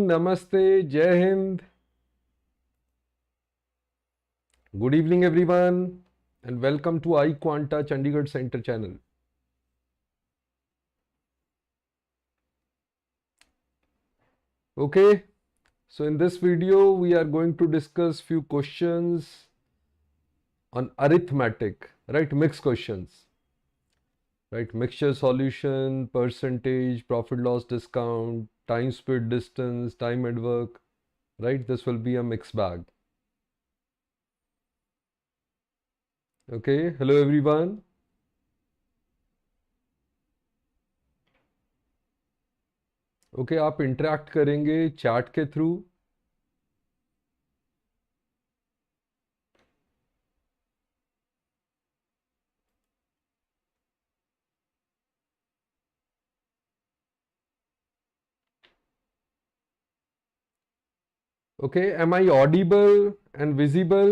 Evening, नमस्ते, जय Hind. Good evening everyone and welcome to iQuanta Chandigarh Center channel. Okay, so in this video we are going to discuss few questions on arithmetic, right? Mixed questions, right? Mixture solution, percentage, profit loss discount, time speed distance, time at work, right? This will be a mixed bag. Okay, hello everyone. Okay आप interact करेंगे chat के through. Okay, am I audible and visible?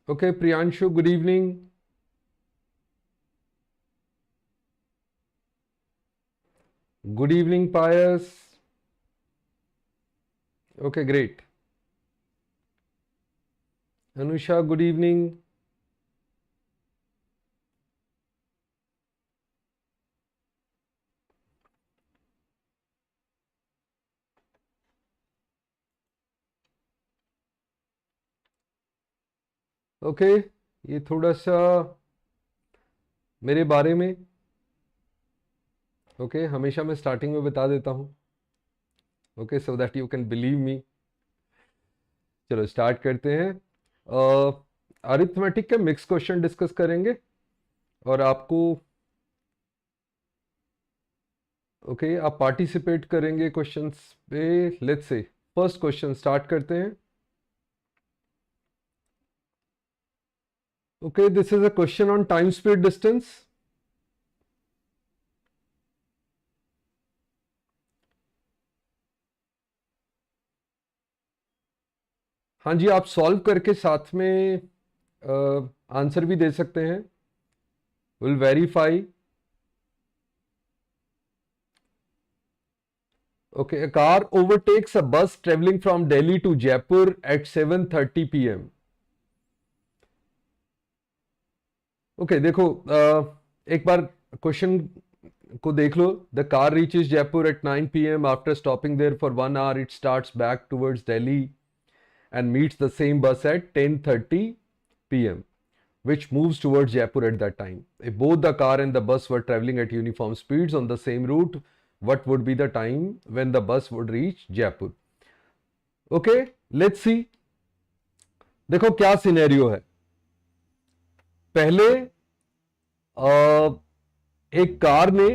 Okay, Priyanshu, good evening. Good evening, Pius. Okay, great. Anusha, good evening. Okay ये थोड़ा सा मेरे बारे में. Okay हमेशा मैं स्टार्टिंग में बता देता हूँ. Okay so that you can believe me. चलो स्टार्ट करते हैं. अरिथमेटिक के मिक्स क्वेश्चन डिस्कस करेंगे और आपको ओके आप पार्टिसिपेट करेंगे क्वेश्चंस पे. Let's say first question start करते हैं. Okay, this is a question on time speed distance. हाँ जी आप सॉल्व करके साथ में आंसर भी दे सकते हैं. Will verify. Okay, a car overtakes a bus traveling from Delhi to Jaipur at 7:30 p.m. Okay देखो एक बार क्वेश्चन को देख लो. The car reaches Jaipur at 9 p.m. After stopping there for 1 hour. It starts back towards Delhi and meets the same bus at 10:30 p.m. which moves towards Jaipur at that time. If both the car and the bus were traveling at uniform speeds on the same route, what would be the time when the bus would reach Jaipur? Okay, let's see. देखो क्या scenario है. पहले एक car ने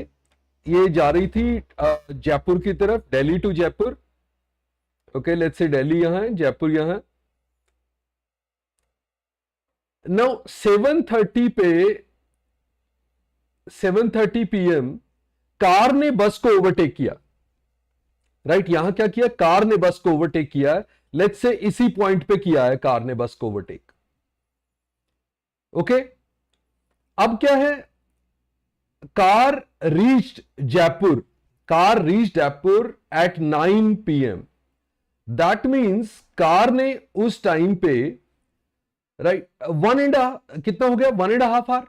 ये जा रही थी जयपुर की तरफ, Delhi to Jaipur. Okay let's say Delhi यहां है, जयपुर यहां है. Now 7:30 p.m. कार ने बस को ओवरटेक किया. राइट यहां क्या किया, कार ने बस को ओवरटेक किया. लेट्स से इसी पॉइंट पे किया है कार ने बस को ओवरटेक. ओके अब क्या है, car reached Jaipur at 9 p.m. That means car ने उस टाइम पे राइट कितना हो गया 1.5 hour.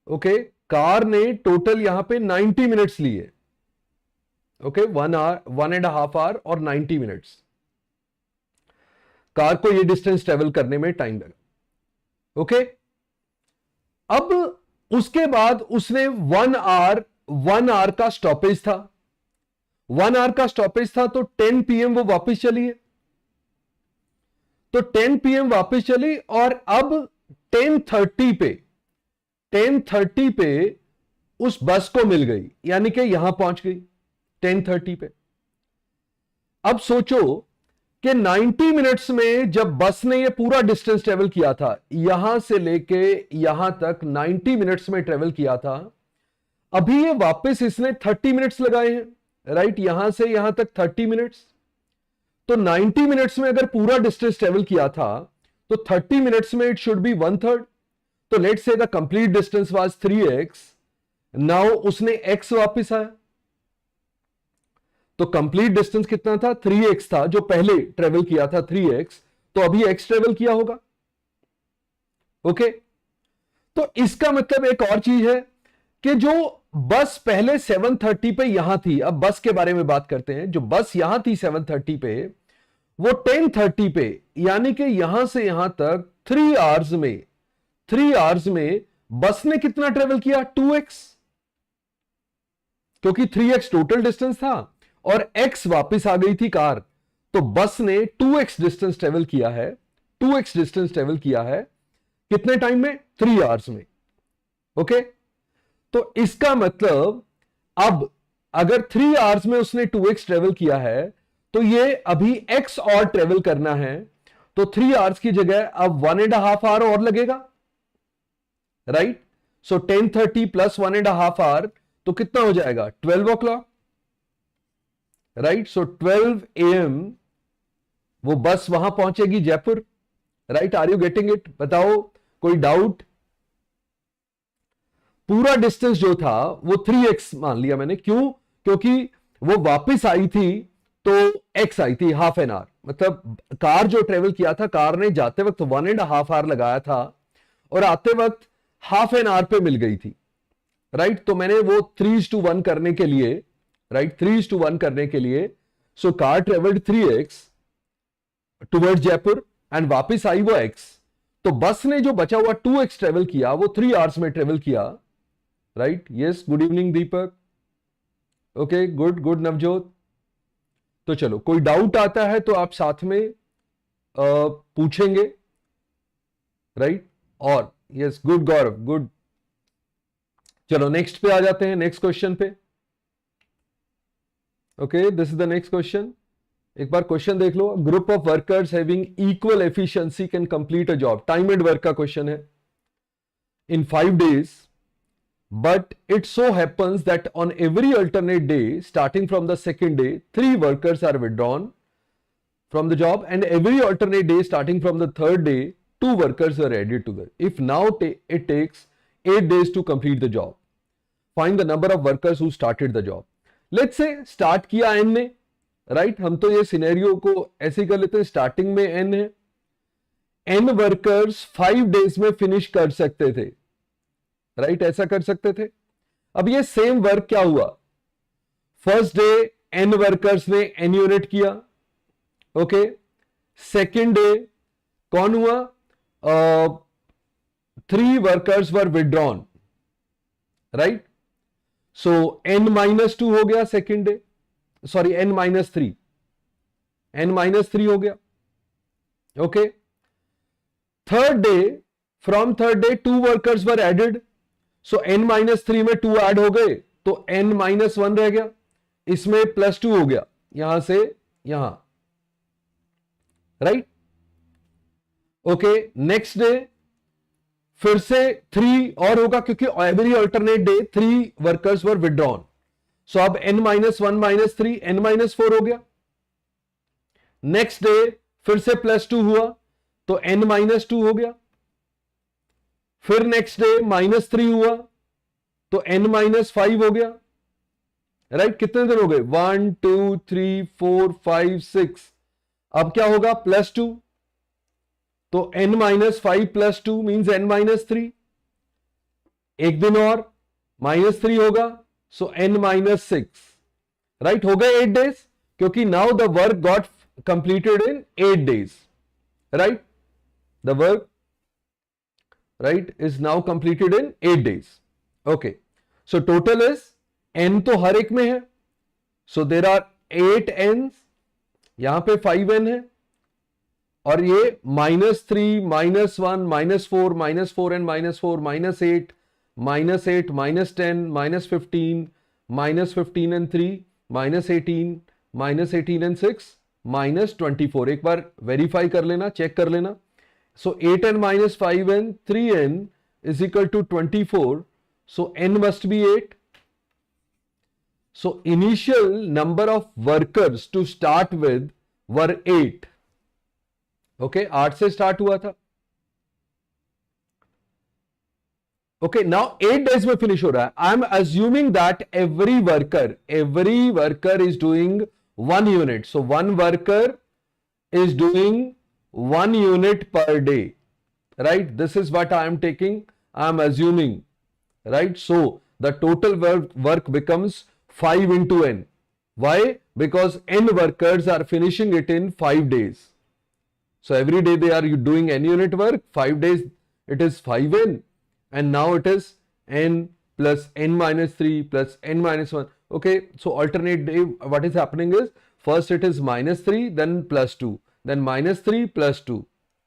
ओके कार ने टोटल यहां पे 90 मिनट्स लिए. ओके 1.5 hour और 90 मिनट्स कार को ये डिस्टेंस ट्रेवल करने में टाइम लगा. ओके अब उसके बाद उसने 1 hour का स्टॉपेज था. 1 hour का स्टॉपेज था तो 10 p.m. वो वापस चली है. तो 10 p.m. वापस चली और अब 10:30 पे उस बस को मिल गई, यानी कि यहां पहुंच गई 10:30 पे. अब सोचो कि 90 मिनट्स में जब बस ने ये पूरा डिस्टेंस ट्रेवल किया था, यहां से लेके यहां तक 90 मिनट्स में ट्रेवल किया था. अभी ये वापस इसने 30 मिनट्स लगाए हैं. राइट यहां से यहां तक 30 मिनट्स. तो 90 मिनट्स में अगर पूरा डिस्टेंस ट्रेवल किया था तो 30 मिनट्स में इट शुड बी 1/3. तो let's say the complete distance was 3x, now उसने x वापस आया, तो कंप्लीट डिस्टेंस कितना था? 3x था जो पहले ट्रेवल किया था 3x, तो अभी x ट्रेवल किया होगा। ओके, तो इसका मतलब एक और चीज है कि जो बस पहले 7:30 पे यहां थी, अब बस के बारे में बात करते हैं, जो बस यहां थी 7:30 पे, वो 10:30 पे, यानी कि यहां से यहां तक 3 आवर्स में बस ने कितना ट्रेवल किया? 2x, क्योंकि 3x टोटल डिस्टेंस था और x वापस आ गई थी कार, तो बस ने 2x डिस्टेंस ट्रेवल किया है, 2x डिस्टेंस ट्रेवल किया है कितने टाइम में? 3 आवर्स में। ओके, तो इसका मतलब अब अगर 3 आवर्स में उसने 2x ट्रेवल किया है, तो ये अभी x और ट्रेवल करना है, तो 3 आवर्स की जगह अब 1.5 आवर और लगेगा, राइट? सो 10:30 प्लस 1.5 आवर, तो कितना हो जाएगा? 12 o'clock, राइट? सो 12 AM वो बस वहां पहुंचेगी Jaipur, right? Are you getting it? बताओ, कोई डाउट? पूरा डिस्टेंस जो था वो 3x मान लिया मैंने, क्यों? क्योंकि वो वापस आई थी तो x आई थी, हाफ एन आवर, मतलब कार जो ट्रेवल किया था, कार ने जाते वक्त 1.5 आवर लगाया था और आते वक्त हाफ एन आवर पे मिल गई थी, राइट? तो मैंने वो 3:1 करने के लिए, राइट, 3:1 करने के लिए, so car travelled 3x towards Jaipur and वापस आई वो x, तो बस ने जो बचा हुआ 2x ट्रेवल किया वो 3 आवर्स में ट्रेवल किया, right? Yes, good evening Deepak. Okay, good good Navjot. तो चलो, कोई डाउट आता है तो आप साथ में पूछेंगे, राइट? और यस, गुड गौरव, गुड। चलो नेक्स्ट पे आ जाते हैं, नेक्स्ट क्वेश्चन पे। Okay, this is the next question. एक बार क्वेश्चन देख लो। Group of workers having equal efficiency can complete a job. Time and work का क्वेश्चन है। In 5 days, but it so happens that on every alternate day starting from the second day 3 workers are withdrawn from the job, and every alternate day starting from the third day 2 workers are added to the, if now it takes 8 days to complete the job, find the number of workers who started the job. Let's say start किया n ने, right? हम तो ये scenario को ऐसे कर लेते हैं, स्टार्टिंग में n है, n वर्कर्स 5 days में फिनिश कर सकते थे, राइट? ऐसा कर सकते थे। अब ये सेम वर्क क्या हुआ? फर्स्ट डे n वर्कर्स ने n यूनिट किया, ओके। सेकेंड डे कौन हुआ? 3 workers were withdrawn, right? So n-2 हो गया second day, sorry n-3, n-3 हो गया, okay. Third day, from third day 2 workers were added, so n-3 में 2 add हो गए तो n-1 रह गया, इसमें +2 हो गया यहां से यहां, राइट? ओके, नेक्स्ट डे फिर से 3 और होगा क्योंकि every alternate day 3 workers were withdrawn, so अब n-1 -3 n-4 हो गया। नेक्स्ट डे फिर से +2 हुआ तो n-2 हो गया। फिर नेक्स्ट डे -3 हुआ तो n-5 हो गया, राइट? कितने दिन हो गए? 1 2 3 4 5 6। अब क्या होगा? +2, तो n-5 +2 मीन्स n-3। एक दिन और -3 होगा, सो n-6, राइट? हो गए 8 days, क्योंकि now the work got completed in 8 days, right? The work, right, is now completed in 8 days. Okay, so total is n तो हर एक में है, so there are 8 n's, यहां पे 5 n है, और ये -3 -1 -4 -4n -4 -8 -8 -10 -15 -15 and 3 -18 -18 and 6 -24। एक बार वेरीफाई कर लेना, चेक कर लेना। So 8n - 5n, 3n is equal to 24. So n must be 8. So initial number of workers to start with were 8. Okay, 8 से start हुआ था। ओके, नाउ 8 days में फिनिश हो रहा है. I am assuming that every worker is doing 1 unit. So one worker is doing 1 unit per day, right? This is what I am taking, I am assuming, right? So the total work becomes 5 into n. Why? Because n workers are finishing it in 5 days. So every day they are doing n unit work, 5 days it is 5n, and now it is n plus n minus 3 plus n minus 1. Okay, so alternate day, what is happening is first it is minus 3, then plus 2, then minus 3 plus 2,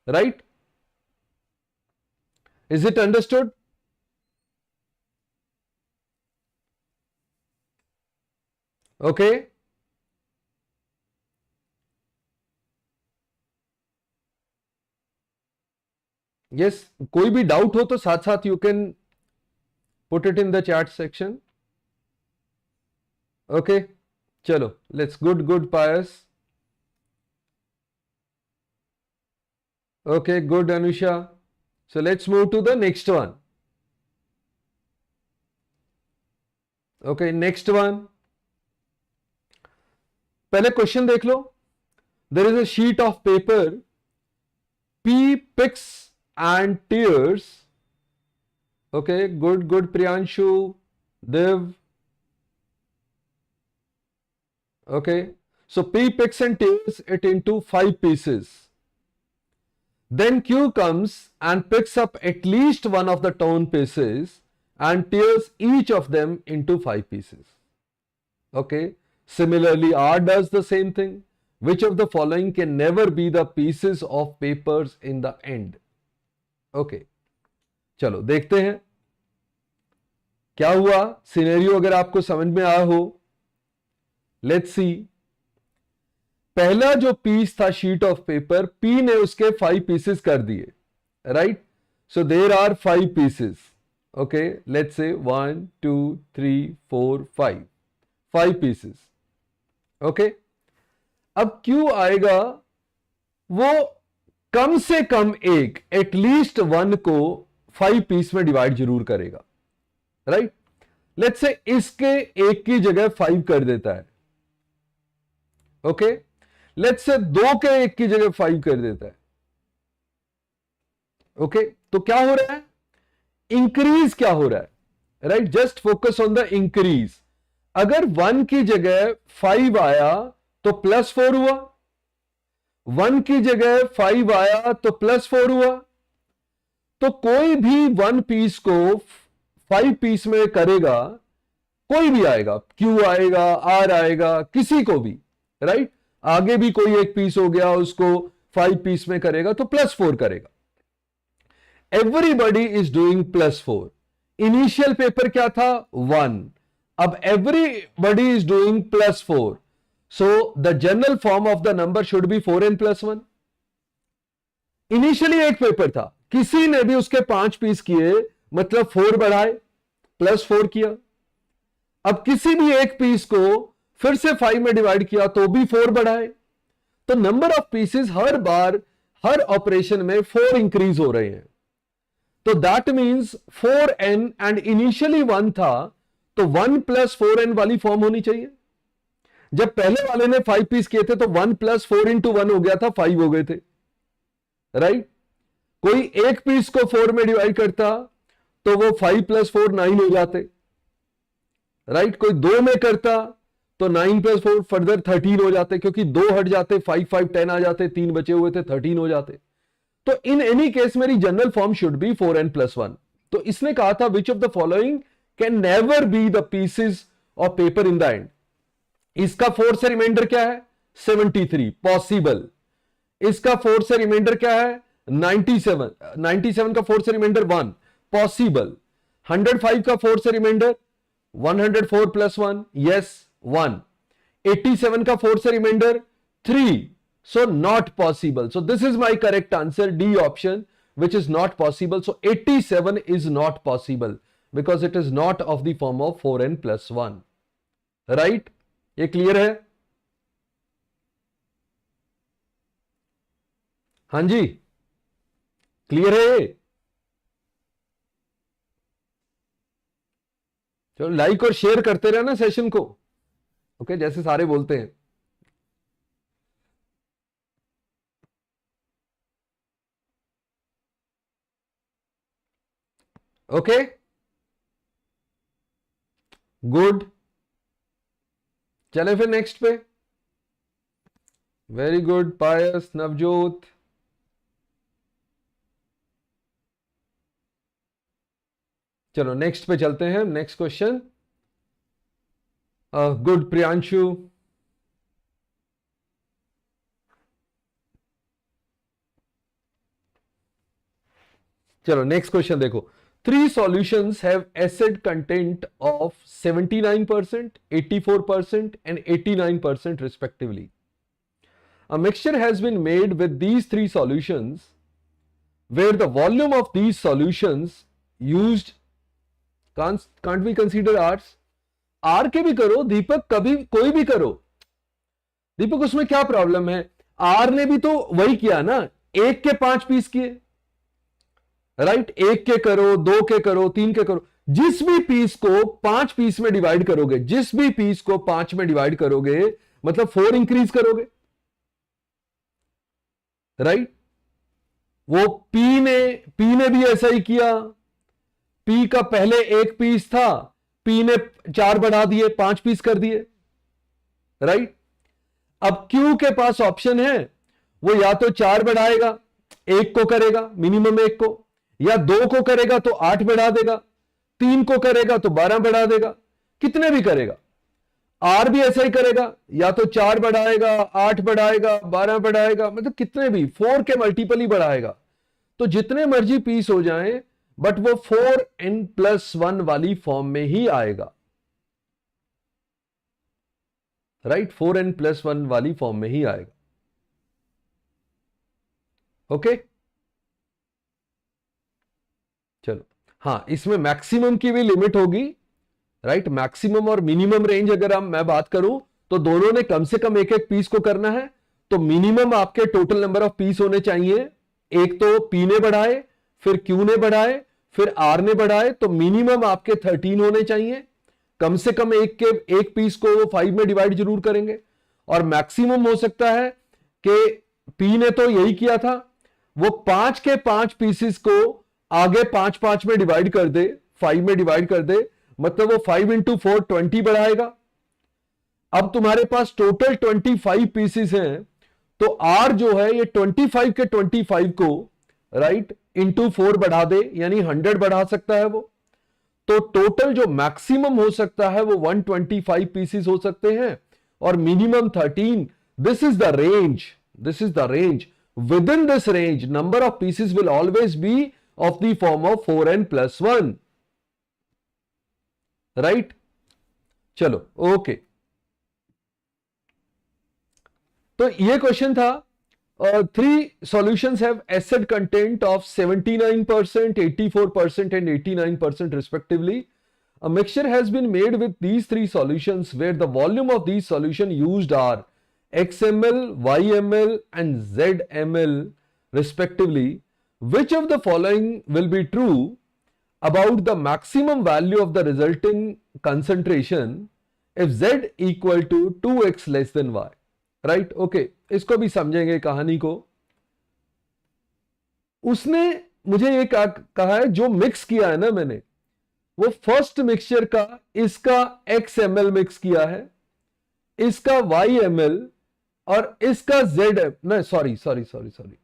right? Is it understood? Okay. Yes, कोई भी doubt हो तो साथ साथ you can put it in the chat section. Okay, चलो, let's good Pius. Okay, good Anusha. So let's move to the next one. Okay, next one. पहले question देख लो. There is a sheet of paper. P picks and tears. Okay, good Priyanshu, Dev. Okay, so P picks and tears it into 5 pieces. Then Q comes and picks up at least one of the torn pieces and tears each of them into 5 pieces. Okay, similarly R does the same thing. Which of the following can never be the pieces of papers in the end? Okay, चलो देखते हैं क्या हुआ. Scenario अगर आपको समझ में आया हो, लेट्स सी. पहला जो पीस था शीट ऑफ पेपर, पी ने उसके 5 पीसेस कर दिए, right? So there are 5 pieces. Okay, let's say 1 2 3 4 5 pieces. Okay, अब क्यू आएगा, वो कम से कम एक, एटलीस्ट 1 को 5 पीस में डिवाइड जरूर करेगा, राइट? लेट्स से इसके एक की जगह 5 कर देता है. ओके, लेट्स से 2 के एक की जगह 5 कर देता है. ओके, तो क्या हो रहा है? इंक्रीज क्या हो रहा है, right? Just focus on the increase. अगर 1 की जगह 5 आया तो +4 हुआ, 1 की जगह 5 आया तो +4 हुआ. तो कोई भी 1 पीस को 5 पीस में करेगा, कोई भी आएगा, Q आएगा, R आएगा, किसी को भी, राइट? आगे भी कोई एक पीस हो गया, उसको 5 पीस में करेगा तो +4 करेगा. Everybody is doing +4. Initial paper क्या था? 1. अब everybody is doing +4. So the general form of the number should be 4n plus 1. Initially एक पेपर था, किसी ने भी उसके 5 पीस किए, मतलब 4 बढ़ाए, +4 किया. अब किसी भी एक पीस को फिर से 5 में डिवाइड किया तो भी 4 बढ़ाए. तो number of pieces her bar, her operation में 4 इंक्रीज हो रहे हैं. तो that means 4n and initially 1 था, तो 1 + 4n वाली फॉर्म होनी चाहिए. जब पहले वाले ने 5 पीस किए थे तो 1 + 4 × 1 हो गया था, 5 हो गए थे, राइट? कोई एक पीस को 4 में डिवाइड करता तो वो 5 + 4 9 हो जाते, राइट? कोई 2 में करता तो 9 + 4 फर्दर 13 हो जाते, क्योंकि 2 हट जाते, 5 5 10 आ जाते, 3 बचे हुए थे, 13 हो जाते. तो इन एनी केस मेरी general form should be 4n + 1. तो इसने कहा था which of the following can never be the pieces of paper in the end. इसका 4 से रिमाइंडर क्या है? 73, पॉसिबल. इसका 4 से रिमाइंडर क्या है? 97. 97 का 4 से रिमाइंडर 1, पॉसिबल. 105 का 4 से रिमाइंडर 104 + 1, यस 1. 87 का 4 से reminder 3, so not possible. So this is my correct answer, D option, which is not possible. So 87 is not possible because it is not of the form of 4n + 1, right? ये clear है? हाँ जी, clear है ये? चलो like और share करते रहना session को, ओके, जैसे सारे बोलते हैं। ओके, गुड, चले फिर नेक्स्ट पे। वेरी गुड पायस, नवजोत। चलो नेक्स्ट पे चलते हैं, नेक्स्ट क्वेश्चन। गुड प्रियांशु। चलो नेक्स्ट क्वेश्चन देखो। Three solutions have acid content of 79%, 84%, and 89% respectively. A mixture has been made with these three solutions where the volume of these solutions used, can't we consider R's? R के भी करो दीपक, कभी कोई भी करो दीपक, उसमें क्या प्रॉब्लम है? R ने भी तो वही किया ना, एक के 5 पीस किए, राइट? एक के करो, दो के करो, तीन के करो, जिस भी पीस को 5 पीस में डिवाइड करोगे, जिस भी पीस को 5 में डिवाइड करोगे मतलब 4 इंक्रीज करोगे, राइट? वो पी ने भी ऐसा ही किया। पी का पहले एक पीस था, पी ने 4 बढ़ा दिए, 5 पीस कर दिए, राइट? अब क्यू के पास ऑप्शन है, वो या तो 4 बढ़ाएगा, एक को करेगा मिनिमम एक को, या 2 को करेगा तो 8 बढ़ा देगा, 3 को करेगा तो 12 बढ़ा देगा, कितने भी करेगा। आर भी ऐसा ही करेगा, या तो 4 बढ़ाएगा, 8 बढ़ाएगा, 12 बढ़ाएगा, मतलब कितने भी 4 के मल्टीपल ही बढ़ाएगा। तो जितने मर्जी पीस हो जाएं, बट वो 4n+1 वाली फॉर्म में ही आएगा, राइट? 4n+1 वाली फॉर्म में ही आएगा, ओके? चलो, हाँ, इसमें मैक्सिमम की भी लिमिट होगी, राइट? मैक्सिमम और मिनिमम रेंज अगर मैं बात करूं तो दोनों ने कम से कम एक एक पीस को करना है। तो मिनिमम आपके टोटल नंबर ऑफ पीस होने चाहिए, एक तो पी ने बढ़ाए, फिर क्यू ने बढ़ाए, फिर आर ने बढ़ाए, तो मिनिमम आपके 13 होने चाहिए। कम से कम एक पीस को वो 5 में डिवाइड जरूर करेंगे। और मैक्सिमम हो सकता है कि पी ने तो यही किया था, वो 5 के 5 पीसेस को आगे 5-5 में डिवाइड कर दे, 5 में डिवाइड कर दे, मतलब वो 5 × 4 20 बढ़ाएगा। अब तुम्हारे पास टोटल 25 पीसेस हैं, तो आर जो है ये 25 के 25 को, राइट, इंटू 4 बढ़ा दे, यानी 100 बढ़ा सकता है वो। तो टोटल जो मैक्सिमम हो सकता है वो 125 पीसेस हो सकते हैं, और minimum 13। This is the range, this is the range. Within this range, number of pieces will always be of the form of 4n+1, right? चलो, ओके। तो ये क्वेश्चन था। 3 solutions have acid content of 79%, 84%, and 89% respectively. A mixture has been made with these 3 solutions where the volume of these solution used are XmL, YmL, and ZmL respectively. Which of the following will be true about the maximum value of the resulting concentration if Z equal to 2x less than Y? Right? Okay, इसको भी समझेंगे कहानी को। उसने मुझे ये कहा है, जो मिक्स किया है ना मैंने, वो फर्स्ट मिक्सचर का इसका XmL मिक्स किया है, इसका YmL, और इसका Z, नहीं सॉरी,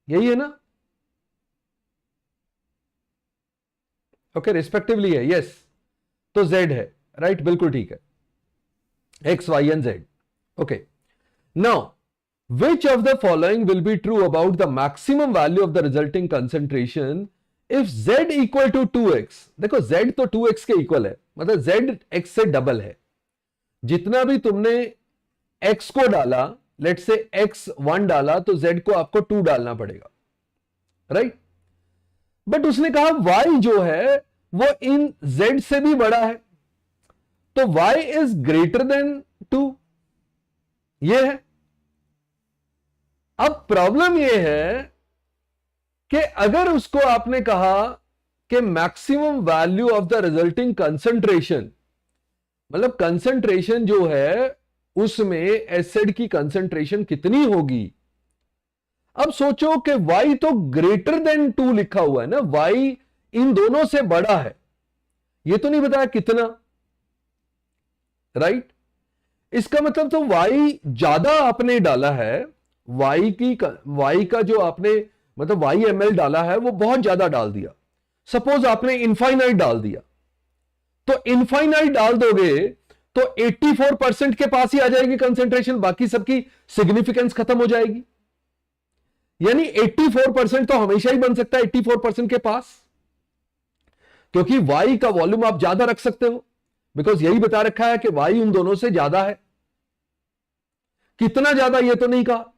यही है ना? ओके, रिस्पेक्टिवली है, यस। तो Z है, राइट, बिल्कुल ठीक है, X, Y and Z। Okay, now which of the following will be true about the maximum value of the resulting concentration if Z equal to 2x? देखो Z तो 2x के equal है, मतलब Z x से double है। जितना भी तुमने x को डाला, लेट से x1 डाला, तो Z को आपको 2 डालना पड़ेगा, राइट? बट उसने कहा y जो है वो इन Z से भी बड़ा है, तो y इज ग्रेटर देन 2, ये है। अब प्रॉब्लम ये है कि अगर उसको आपने कहा कि maximum value of the resulting concentration, मतलब कंसंट्रेशन जो है उसमें एसिड की कंसंट्रेशन कितनी होगी। अब सोचो कि y तो ग्रेटर देन 2 लिखा हुआ है ना, y इन दोनों से बड़ा है, ये तो नहीं बताया कितना, राइट। इसका मतलब तो y ज्यादा आपने डाला है, y का जो आपने मतलब y ml डाला है वो बहुत ज्यादा डाल दिया। सपोज आपने इनफाइनाइट डाल दिया, तो इनफाइनाइट डाल दोगे तो 84% के पास ही आ जाएगी कंसेंट्रेशन, बाकी सबकी सिग्निफिकेंस खत्म हो जाएगी। यानी 84% तो हमेशा ही बन सकता है 84% के पास, क्योंकि y का वॉल्यूम आप ज्यादा रख सकते हो, बिकॉज यही बता रखा है कि y उन दोनों से ज्यादा है। कितना ज्यादा ये तो नहीं कहा,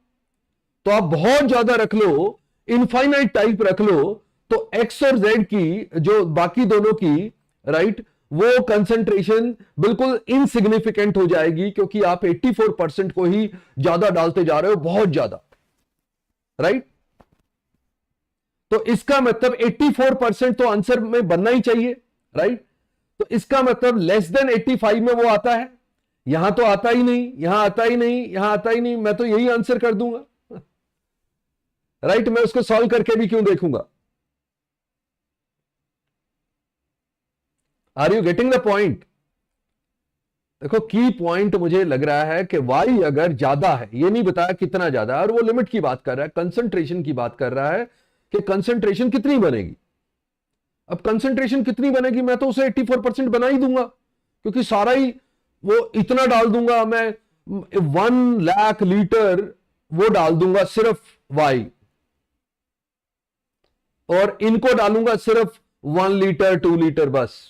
तो आप बहुत ज्यादा रख लो, इनफाइनाइट टाइप रख लो, तो x और z की जो बाकी दोनों की, राइट, वो कंसंट्रेशन बिल्कुल इनसिग्निफिकेंट हो जाएगी, क्योंकि आप 84% को ही ज्यादा डालते जा रहे हो, बहुत ज्यादा, राइट। तो इसका मतलब 84% तो आंसर में बनना ही चाहिए, राइट। तो इसका मतलब लेस देन 85 में वो आता है, यहां तो आता ही नहीं, यहां आता ही नहीं, यहां आता ही नहीं, मैं तो यही आंसर कर दूंगा, राइट। मैं उसको सॉल्व करके भी क्यों देखूंगा। Are you getting the point. देखो की पॉइंट मुझे लग रहा है कि y अगर ज्यादा है, ये नहीं बताया कितना ज्यादा है, और वो लिमिट की बात कर रहा है, कंसंट्रेशन की बात कर रहा है कि कंसंट्रेशन कितनी बनेगी। अब कंसंट्रेशन कितनी बनेगी, मैं तो उसे 84% बना ही दूंगा, क्योंकि सारा ही वो इतना डाल दूंगा मैं, 1 लाख लीटर वो डाल दूंगा सिर्फ y, और इनको डालूंगा सिर्फ 1 लीटर 2 लीटर बस,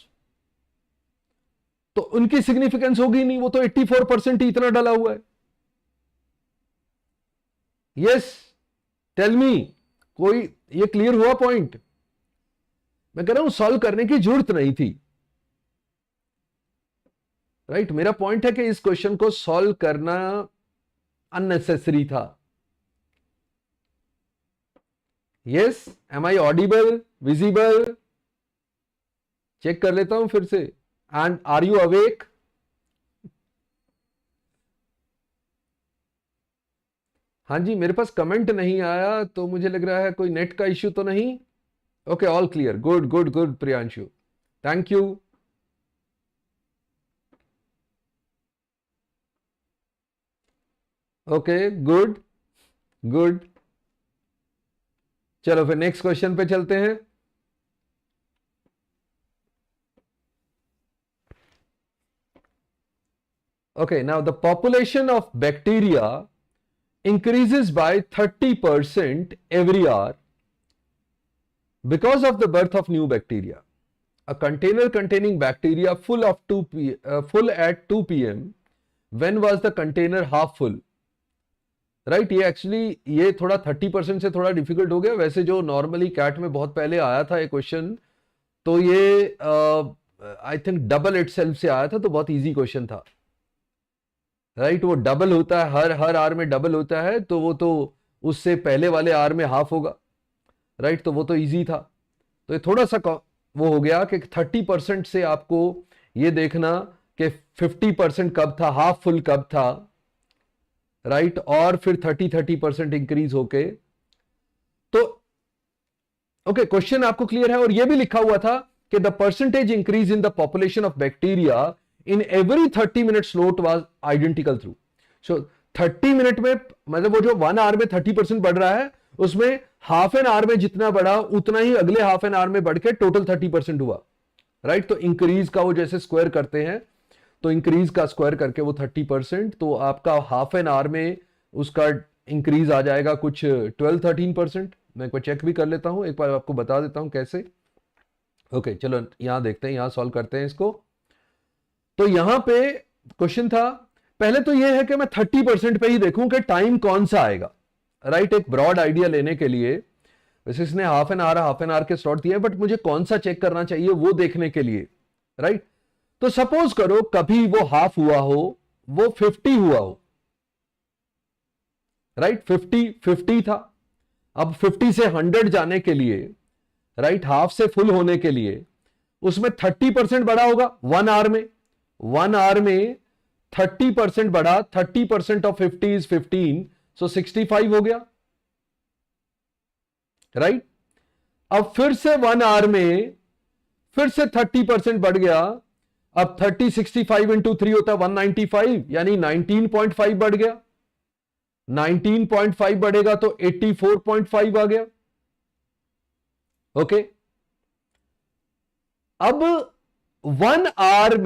तो उनकी सिग्निफिकेंस होगी नहीं, वो तो 84% ही इतना डाला हुआ है। यस, टेल मी, कोई ये क्लियर हुआ पॉइंट। मैं कह रहा हूं सॉल्व करने की जरूरत नहीं थी, राइट। मेरा पॉइंट है कि इस क्वेश्चन को सॉल्व करना अननेसेसरी था। Yes, am I audible, visible, check कर लेता हूं फिर से, एंड आर यू अवेक। हाँ जी, मेरे पास कमेंट नहीं आया, तो मुझे लग रहा है कोई नेट का इश्यू तो नहीं। Okay, all clear, good good good Priyanshu, thank you. Okay, good good. चलो फिर नेक्स्ट क्वेश्चन पे चलते हैं। Okay, now the population of bacteria increases by 30% every hour because of the birth of new bacteria. A container containing bacteria full at 2 p.m. When was the container half full? Right, ये actually ये थोड़ा 30% से थोड़ा difficult हो गया। वैसे जो normally cat में बहुत पहले आया था ये क्वेश्चन, तो ये आई थिंक डबल इटसेल्फ से आया था, तो बहुत इजी क्वेश्चन था, राइट। वो डबल होता है, हर आर में डबल होता है, तो वो तो उससे पहले वाले आर में हाफ होगा, राइट। तो वो तो इजी था। तो ये थोड़ा सा वो हो गया कि 30% से आपको ये देखना कि 50% कब था, हाफ फुल कब था, राइट। और फिर 30% इंक्रीज होके, तो ओके, क्वेश्चन आपको क्लियर है। और ये भी लिखा हुआ था कि the percentage increase in the population of bacteria in every 30 minute slot was identical through. So 30 minute में, मतलब वो जो 1 आवर में 30% बढ़ रहा है, उसमें हाफ एन आवर में जितना बढ़ा उतना ही अगले हाफ एन आवर में बढ़ के टोटल 30% हुआ, राइट। तो इंक्रीज का वो जैसे स्क्वायर करते हैं, तो इंक्रीज का स्क्वायर करके वो 30%, तो आपका हाफ एन आवर में उसका इंक्रीज आ जाएगा कुछ 12-13%। मैं एक बार चेक भी कर लेता हूं, एक बार आपको बता देता हूं कैसे। ओके, चलो यहां देखते हैं, यहां सॉल्व करते हैं इसको। तो यहां पे क्वेश्चन था, पहले तो यह है कि मैं 30% पे ही देखूं कि टाइम कौन सा आएगा, राइट। एक ब्रॉड आइडिया लेने के लिए, वैसे इसने हाफ एन आवर के स्लॉट दिए, बट मुझे कौन सा चेक करना चाहिए वो देखने के लिए, राइट। तो सपोज करो कभी वो हाफ हुआ हो, वो 50 हुआ हो, राइट। 50 था। अब 50 से 100 जाने के लिए राइट, हाफ से फुल होने के लिए उसमें 30% बढ़ा होगा 1 आवर में। 1 आवर में 30% बढ़ा, 30% ऑफ 50 इज 15, सो 65 हो गया, राइट। अब फिर से 1 आवर में फिर से 30% बढ़ गया, अब 30 65 इंटू 3 होता है 195, यानी 19.5 बढ़ गया। 19.5 बढ़ेगा तो 84.5 आ गया, ओके। अब 1 आवर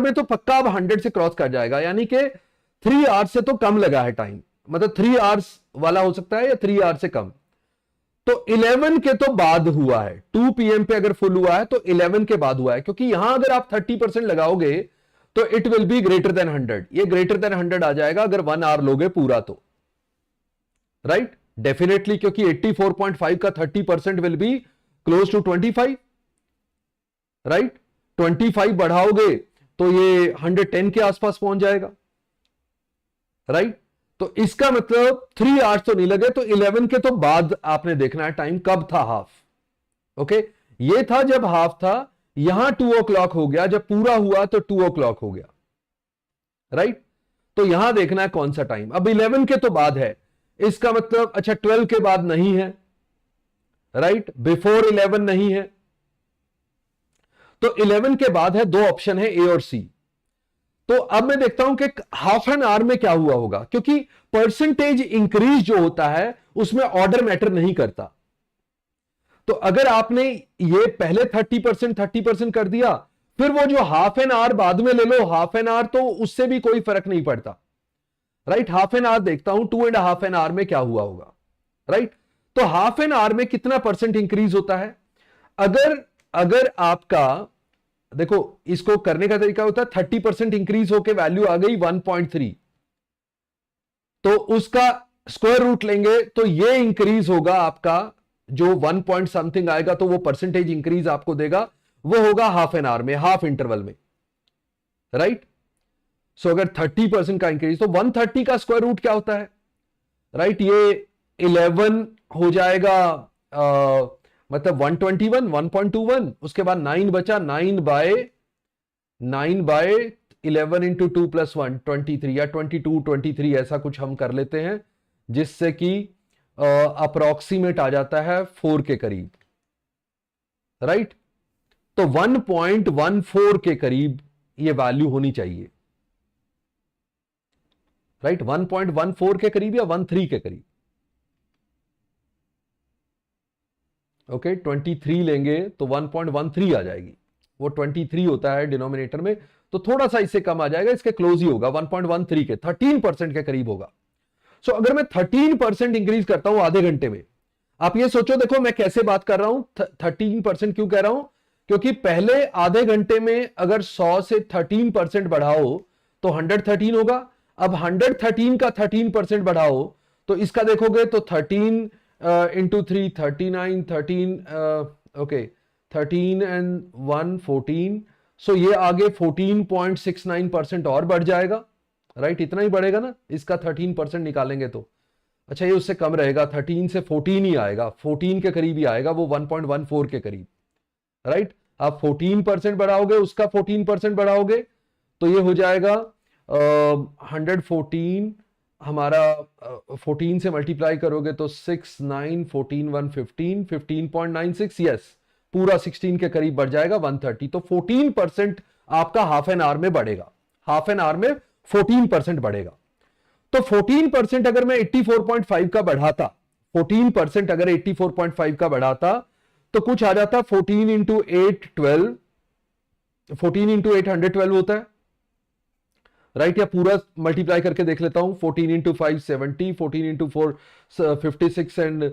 में तो पक्का अब 100 से क्रॉस कर जाएगा, यानी कि 3 आवर्स से तो कम लगा है टाइम, मतलब 3 आवर्स वाला हो सकता है या 3 आवर्स से कम। तो 11 के तो बाद हुआ है, 2 PM पे अगर फुल हुआ है तो 11 के बाद हुआ है, क्योंकि यहां अगर आप 30% लगाओगे तो it will be greater than 100, ये ग्रेटर देन 100 आ जाएगा अगर 1 आवर लोगे पूरा तो, राइट, डेफिनेटली, क्योंकि 84.5 का 30% will be close to 25, right. 25 बढ़ाओगे तो ये 110 के आसपास पहुंच जाएगा, राइट। तो इसका मतलब 3 आवर्स तो नहीं लगे, तो 11 के तो बाद आपने देखना है टाइम कब था हाफ, ओके। ये था जब हाफ था, यहां 2 o'clock हो गया, जब पूरा हुआ तो 2 o'clock हो गया, राइट। तो यहां देखना है कौन सा टाइम, अब 11 के तो बाद है, इसका मतलब अच्छा 12 के बाद नहीं है, राइट, बिफोर 11 नहीं है, तो 11 के बाद है, 2 ऑप्शन है, ए और सी। तो अब मैं देखता हूं कि हाफ एन आवर में क्या हुआ होगा, क्योंकि परसेंटेज इंक्रीज जो होता है उसमें ऑर्डर मैटर नहीं करता। तो अगर आपने ये पहले 30% कर दिया, फिर वो जो हाफ एन आवर बाद में ले लो, हाफ एन आवर तो उससे भी कोई फर्क नहीं पड़ता, राइट। हाफ एन आवर देखता हूं 2.5 एन आवर में क्या हुआ होगा, राइट। तो हाफ एन आवर में कितना परसेंट इंक्रीज होता है, अगर आपका देखो, इसको करने का तरीका होता है 30% इंक्रीज होकर वैल्यू आ गई 1.3, तो उसका स्क्वायर रूट लेंगे तो ये इंक्रीज होगा आपका, जो 1 पॉइंट समथिंग आएगा तो वो परसेंटेज इंक्रीज आपको देगा, वो होगा हाफ एन आवर में, हाफ इंटरवल में, राइट। सो अगर 30% का इंक्रीज, तो 130 का स्क्वायर रूट क्या होता है, राइट, ये 11 हो जाएगा, मतलब 121, 1.21, उसके बाद 9 बचा, 9 बाय 11 इंटू 2 + 1 23, या 22 23 ऐसा कुछ हम कर लेते हैं, जिससे कि अप्रोक्सीमेट आ जाता है 4 के करीब, राइट। तो 1.14 के करीब ये वैल्यू होनी चाहिए, राइट, 1.14 के करीब या 13 के करीब, ओके। 23 लेंगे तो 1.13 आ जाएगी, वो 23 होता है डिनोमिनेटर में, तो थोड़ा सा इससे कम आ जाएगा, इसके क्लोज ही होगा 1.13 के, 13% के करीब होगा। सो अगर मैं 13% इंक्रीज करता हूं आधे घंटे में, आप ये सोचो, देखो मैं कैसे बात कर रहा हूं, 13% क्यों कह रहा हूं, क्योंकि पहले आधे घंटे में अगर 100 से 13% बढ़ाओ तो 113 होगा, अब 113 का 13% बढ़ाओ तो इसका देखोगे तो 13 इंटू 3 39, 13 ओके, 13 एंड 1 14, सो ये आगे 14.69% और बढ़ जाएगा, राइट, इतना ही बढ़ेगा ना, इसका 13% निकालेंगे तो, अच्छा ये उससे कम रहेगा, 13 से 14 ही आएगा, 14 के करीब ही आएगा, वो 1.14 के करीब, राइट। आप 14% बढ़ाओगे, उसका 14% बढ़ाओगे तो ये हो जाएगा 114, हमारा 14 से मल्टीप्लाई करोगे तो 6 9 14 1 15 15.96, यस, पूरा 16 के करीब बढ़ जाएगा 130, तो 14% आपका हाफ एन आवर में बढ़ेगा, हाफ एन आवर में 14% बढ़ेगा। तो 14% अगर मैं 84.5 का बढ़ाता, 14% अगर 84.5 का बढ़ाता तो कुछ आ जाता, 14 इंटू 8 12, 14 इंटू 8 112 होता है, राइट, या पूरा मल्टीप्लाई करके देख लेता हूं, 14 into 5 70, 14 into 4 56 and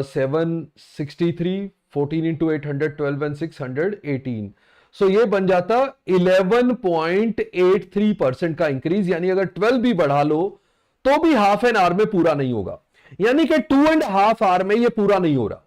7 63, 14 into 8 112 and 618, सो ये बन जाता 11.83% का इंक्रीज, यानी अगर 12 भी बढ़ा लो तो भी हाफ एन आवर में पूरा नहीं होगा, यानी कि 2.5 आवर में ये पूरा नहीं हो रहा,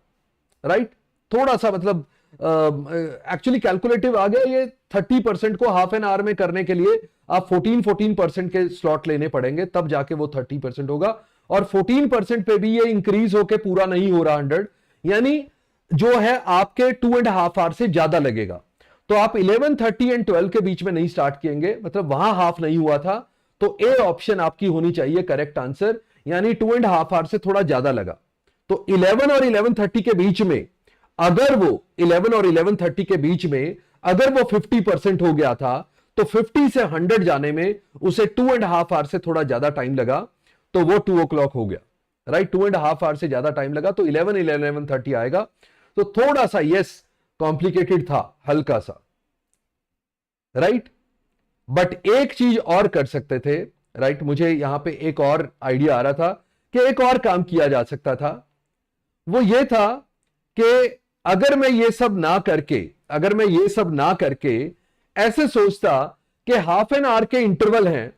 राइट। थोड़ा सा मतलब एक्चुअली कैलकुलेटिव आ गया, ये 30% को हाफ एन आवर में करने के लिए आप 14% के स्लॉट लेने पड़ेंगे, तब जाके वो 30% होगा, और 14% पे भी ये इंक्रीज होके पूरा नहीं हो रहा 100, यानी जो है आपके 2.5 आवर से ज्यादा लगेगा। तो आप 11:30 एंड 12 के बीच में नहीं स्टार्ट किएंगे, मतलब वहां हाफ नहीं हुआ था, तो ए ऑप्शन आपकी होनी चाहिए करेक्ट आंसर, यानी 2.5 आवर से थोड़ा ज्यादा लगा। तो 11 और 11:30 के बीच में अगर वो 11 और 11:30 के बीच में अगर वो 50% हो गया था, तो 50 से 100 जाने में उसे 2.5 आवर से थोड़ा ज्यादा टाइम लगा, तो वो 2 o'clock हो गया, राइट। 2.5 आवर से ज्यादा टाइम लगा, तो 11 11:30 आएगा। तो थोड़ा सा यस कॉम्प्लिकेटेड था, हल्का सा, राइट। बट एक चीज और कर सकते थे, राइट। मुझे यहां पे एक और आइडिया आ रहा था कि एक और काम किया जा सकता था। वो ये था कि अगर मैं ये सब ना करके ऐसे सोचता कि हाफ एन आवर के इंटरवल हैं,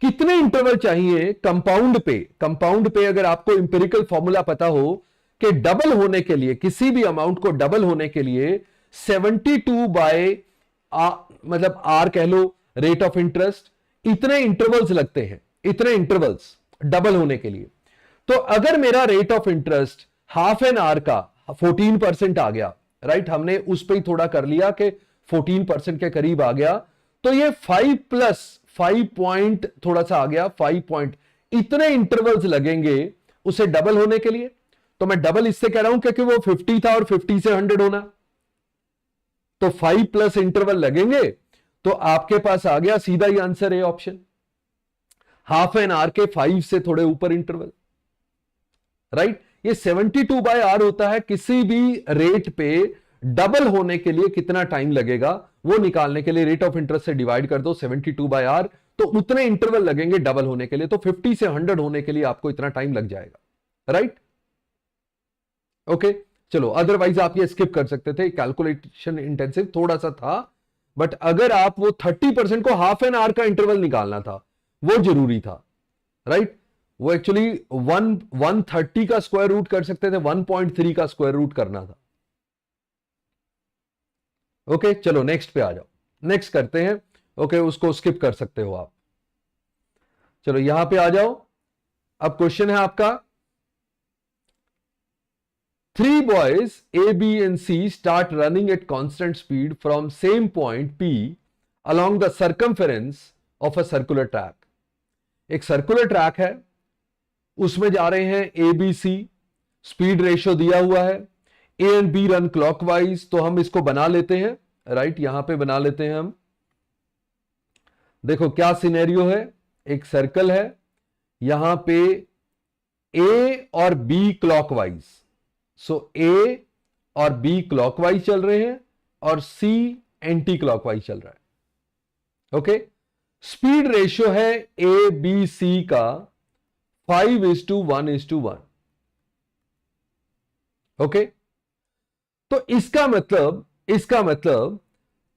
कितने इंटरवल चाहिए कंपाउंड पे अगर आपको इंपेरिकल फॉर्मूला पता हो कि डबल होने के लिए, किसी भी अमाउंट को डबल होने के लिए 72 बाय मतलब आर कह लो रेट ऑफ इंटरेस्ट, इतने इंटरवल्स लगते हैं, इतने इंटरवल्स डबल होने के लिए। तो अगर मेरा rate of interest half an our का 14% आ गया, राइट, हमने उस पर ही थोड़ा कर लिया कि 14% के करीब आ गया, तो ये 5 प्लस 5 पॉइंट थोड़ा सा आ गया, 5 पॉइंट, इतने इंटरवल्स लगेंगे उसे डबल होने के लिए। तो मैं डबल इससे कह रहा हूं क्योंकि वो 50 था और 50 से 100 होना, तो 5 प्लस इंटरवल लगेंगे। तो आपके पास आ गया सीधा ही answer A option, half an hour के 5 से थोड़े ऊपर इंटरवल, राइट। ये 72 बाय आर होता है, किसी भी रेट पे डबल होने के लिए कितना टाइम लगेगा वो निकालने के लिए रेट ऑफ इंटरेस्ट से डिवाइड कर दो 72 बाय आर, तो उतने इंटरवल लगेंगे डबल होने के लिए। तो 50 से 100 होने के लिए आपको इतना टाइम लग जाएगा, राइट। ओके, चलो, अदरवाइज आप ये स्किप कर सकते थे, कैलकुलेशन इंटेंसिव थोड़ा सा था, बट अगर आप वो 30% को हाफ एन आवर का इंटरवल निकालना था वो जरूरी था, राइट। वो एक्चुअली 130 का स्क्वायर रूट कर सकते थे, 1.3 का स्क्वायर रूट करना था। ओके, चलो नेक्स्ट पे आ जाओ, नेक्स्ट करते हैं। ओके, उसको स्किप कर सकते हो आप। चलो यहां पे आ जाओ। अब क्वेश्चन है आपका, 3 boys A, B and C start running at constant speed from same point P along the circumference of a circular track। एक सर्कुलर ट्रैक है, उसमें जा रहे हैं A B C, speed ratio दिया हुआ है, A and B run clockwise. तो हम इसको बना लेते हैं, राइट, यहां पे बना लेते हैं हम। देखो क्या सिनेरियो है, एक सर्कल है, यहां पे ए और बी क्लॉकवाइज, सो ए और बी क्लॉकवाइज चल रहे हैं और सी एंटी क्लॉकवाइज चल रहा है। ओके, स्पीड रेशियो है ए बी सी का 5:1:1। ओके, तो इसका मतलब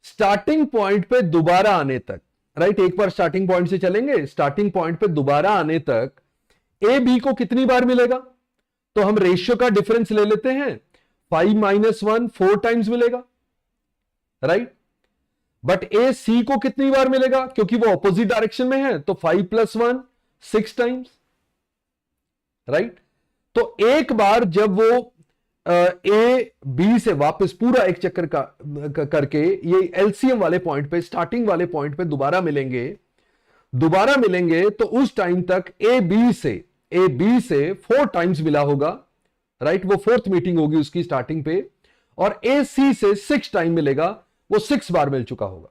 स्टार्टिंग पॉइंट पे दोबारा आने तक, राइट, एक बार स्टार्टिंग पॉइंट से चलेंगे, स्टार्टिंग पॉइंट पे दोबारा आने तक ए बी को कितनी बार मिलेगा, तो हम रेशियो का डिफरेंस ले लेते हैं, 5 - 1 4 टाइम्स मिलेगा, राइट। बट ए सी को कितनी बार मिलेगा, क्योंकि वो ऑपोजिट डायरेक्शन में है, तो 5 + 1 6 टाइम्स, राइट। तो एक बार जब वो ए बी से वापस पूरा एक चक्कर करके ये एलसीएम वाले पॉइंट पे, स्टार्टिंग वाले पॉइंट पे दोबारा मिलेंगे, तो उस टाइम तक ए बी से 4 टाइम्स मिला होगा, राइट, वो 4th मीटिंग होगी उसकी स्टार्टिंग पे, और ए सी से 6 टाइम मिलेगा, वो 6 बार मिल चुका होगा,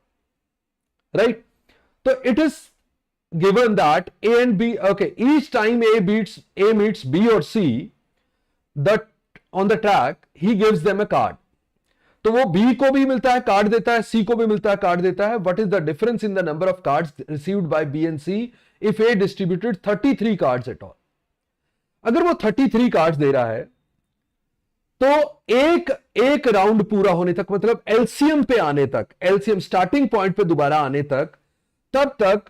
राइट। तो it is given that A and B, okay, each time A meets B or C on the track, he gives them a card। तो वो B को भी मिलता है कार्ड देता है, C को भी मिलता है कार्ड देता है। What is the difference in the number of cards received by B and C if A distributed 33 cards at all? अगर वो 33 कार्ड्स दे रहा है, तो एक राउंड पूरा होने तक, मतलब एलसीएम पे आने तक, एलसीएम स्टार्टिंग पॉइंट पे दोबारा आने तक, तब तक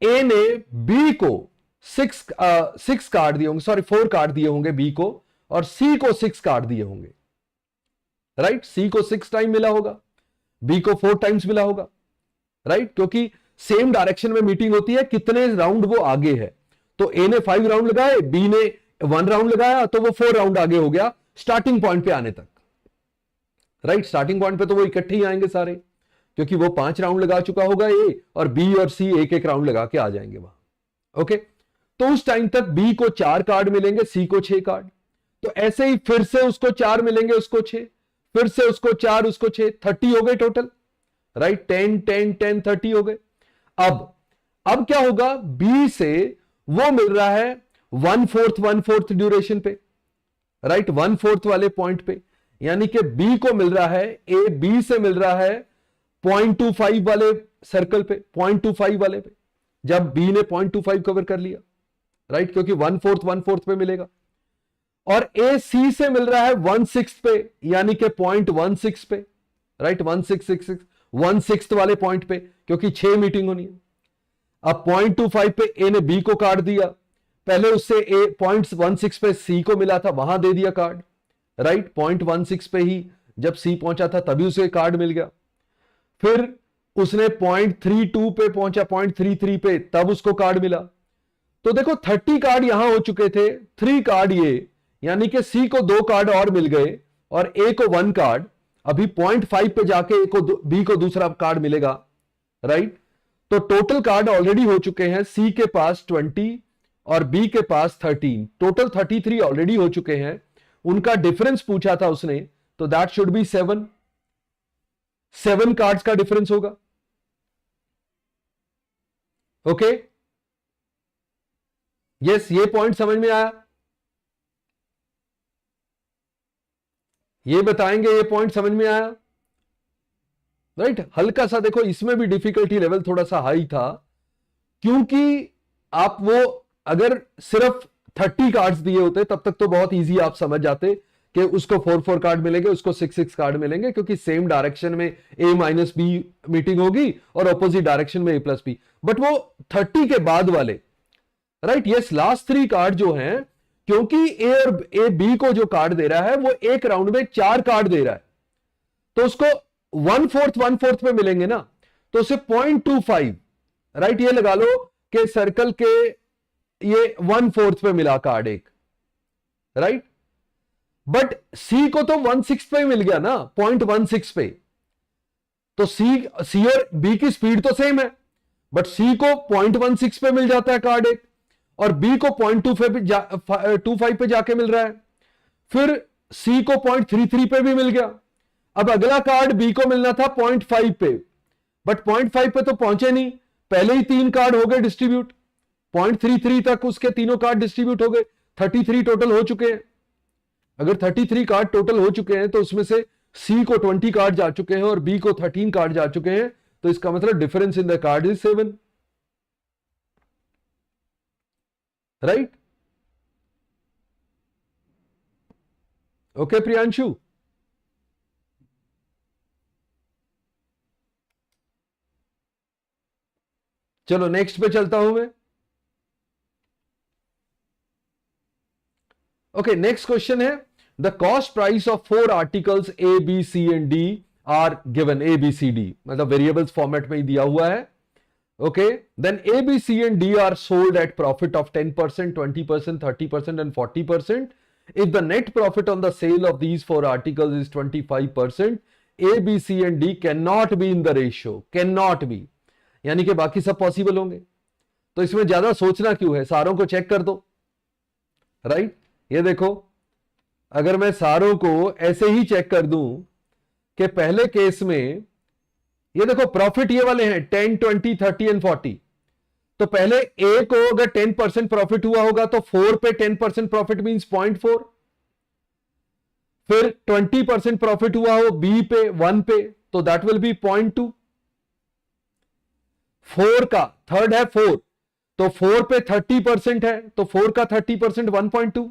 ए ने बी को 6 कार्ड दिए होंगे, सॉरी 4 कार्ड दिए होंगे बी को, और सी को 6 कार्ड दिए होंगे, राइट। सी को 6 टाइम मिला होगा, बी को 4 टाइम्स मिला होगा, राइट, क्योंकि सेम डायरेक्शन में मीटिंग होती है, कितने राउंड वो आगे है। तो ए ने 5 राउंड लगाए, बी ने 1 राउंड लगाया, तो वो 4 राउंड आगे हो गया स्टार्टिंग पॉइंट पे आने तक, राइट। स्टार्टिंग पॉइंट पे तो वो इकट्ठे ही आएंगे सारे, क्योंकि वो 5 राउंड लगा चुका होगा ए, और बी और सी एक एक राउंड लगा के आ जाएंगे वहां। ओके, तो उस टाइम तक बी को 4 कार्ड मिलेंगे, सी को 6 कार्ड। तो ऐसे ही फिर से उसको 4 मिलेंगे, उसको 6, फिर से उसको 4, उसको 6, 30 हो गए टोटल। राइट, 10 10 10 30 हो गए। अब क्या होगा, बी से वो मिल रहा है 1/4 ड्यूरेशन पे, राइट, 1/4 वाले पॉइंट पे। यानी कि बी को मिल रहा है, ए बी से मिल रहा है 0.25 वाले सर्कल पे, 0.25 वाले पे, जब बी ने 0.25 कवर कर लिया, राइट, क्योंकि 1/4 पे मिलेगा। और ए सी से मिल रहा है 1/6 पे, यानी कि 0.16 पे, राइट, 1666 1/6 वाले पॉइंट पे, क्योंकि 6 मीटिंग होनी है। अब 0.25 पे ए ने बी को कार्ड दिया, पहले उससे ए 0.16 पे सी को मिला था, वहां दे दिया कार्ड, राइट, 0.16 पे ही जब सी पहुंचा था तभी उसे कार्ड मिल गया। फिर उसने 0.32 पे पहुंचा, 0.33 पे, तब उसको कार्ड मिला। तो देखो 30 कार्ड यहां हो चुके थे, 3 कार्ड ये, यानी कि सी को 2 कार्ड और मिल गए और ए को 1 कार्ड। अभी 0.5 पे जाके ए को बी को दूसरा कार्ड मिलेगा, राइट। तो टोटल कार्ड ऑलरेडी हो चुके हैं, सी के पास 20 और बी के पास 13, टोटल 33 ऑलरेडी हो चुके हैं। उनका डिफरेंस पूछा था उसने, तो दैट शुड बी 7 कार्ड्स का डिफरेंस होगा। ओके, यस, ये पॉइंट समझ में आया? ये बताएंगे, ये पॉइंट समझ में आया? राइट, हल्का सा देखो इसमें भी डिफिकल्टी लेवल थोड़ा सा हाई था, क्योंकि आप वो अगर सिर्फ 30 कार्ड्स दिए होते तब तक तो बहुत इजी आप समझ जाते कि उसको 4 कार्ड मिलेंगे, उसको 6 कार्ड मिलेंगे, क्योंकि सेम डायरेक्शन में ए माइनस बी मीटिंग होगी और ऑपोजिट डायरेक्शन में ए प्लस बी। बट वो 30 के बाद वाले, राइट, यस, लास्ट 3 कार्ड जो हैं, क्योंकि ए और ए बी को जो कार्ड दे रहा है वो एक राउंड में 4 कार्ड दे रहा है, तो उसको 1/4 पे मिलेंगे ना, तो उसे 0.25, राइट, ये लगा लो कि सर्कल के ये 1/4 पे मिला कार्ड एक, राइट। बट सी को तो 1/6 पे मिल गया ना, 0.16 पे, तो सी और बी की स्पीड तो सेम है, बट सी को 0.16 पे मिल जाता है कार्ड एक, और बी को 0.25 पे जाके मिल रहा है। फिर सी को 0.33 पे भी मिल गया। अब अगला कार्ड बी को मिलना था 0.5 पे, बट 0.5 पे तो पहुंचे नहीं, पहले ही 3 कार्ड हो गए डिस्ट्रीब्यूट, 0.33 तक उसके तीनों कार्ड डिस्ट्रीब्यूट हो गए, 33 टोटल हो चुके हैं। अगर 33 कार्ड टोटल हो चुके हैं तो उसमें से सी को 20 कार्ड जा चुके हैं और बी को 13 कार्ड जा चुके हैं, तो इसका मतलब difference in the card is 7, right. Okay Priyanshu, चलो नेक्स्ट पे चलता हूं मैं। ओके, नेक्स्ट क्वेश्चन है, the cost price of 4 articles A B C and D are given, A B C D मतलब वेरिएबल्स फॉर्मेट में ही दिया हुआ है। Okay, then A B C and D are sold at profit of 10%, 20%, 30% and 40%. If the net profit on the sale of these 4 articles is 25%, A, B, C and D cannot be in the ratio, cannot be, यानी कि बाकी सब possible होंगे। तो इसमें ज्यादा सोचना क्यों है, सारों को चेक कर दो, राइट। ये देखो, अगर मैं सारों को ऐसे ही चेक कर दूं कि पहले केस में ये देखो प्रॉफिट ये वाले हैं 10, 20, 30 एंड 40, तो पहले ए को अगर 10% प्रॉफिट हुआ होगा तो 4 पे 10% प्रॉफिट मींस 0.4, फिर 20% प्रॉफिट हुआ हो बी पे 1 पे, तो दैट विल बी 0.2। 4 का थर्ड है 4, तो 4 पे 30% है, तो 4 का 30% 1.2,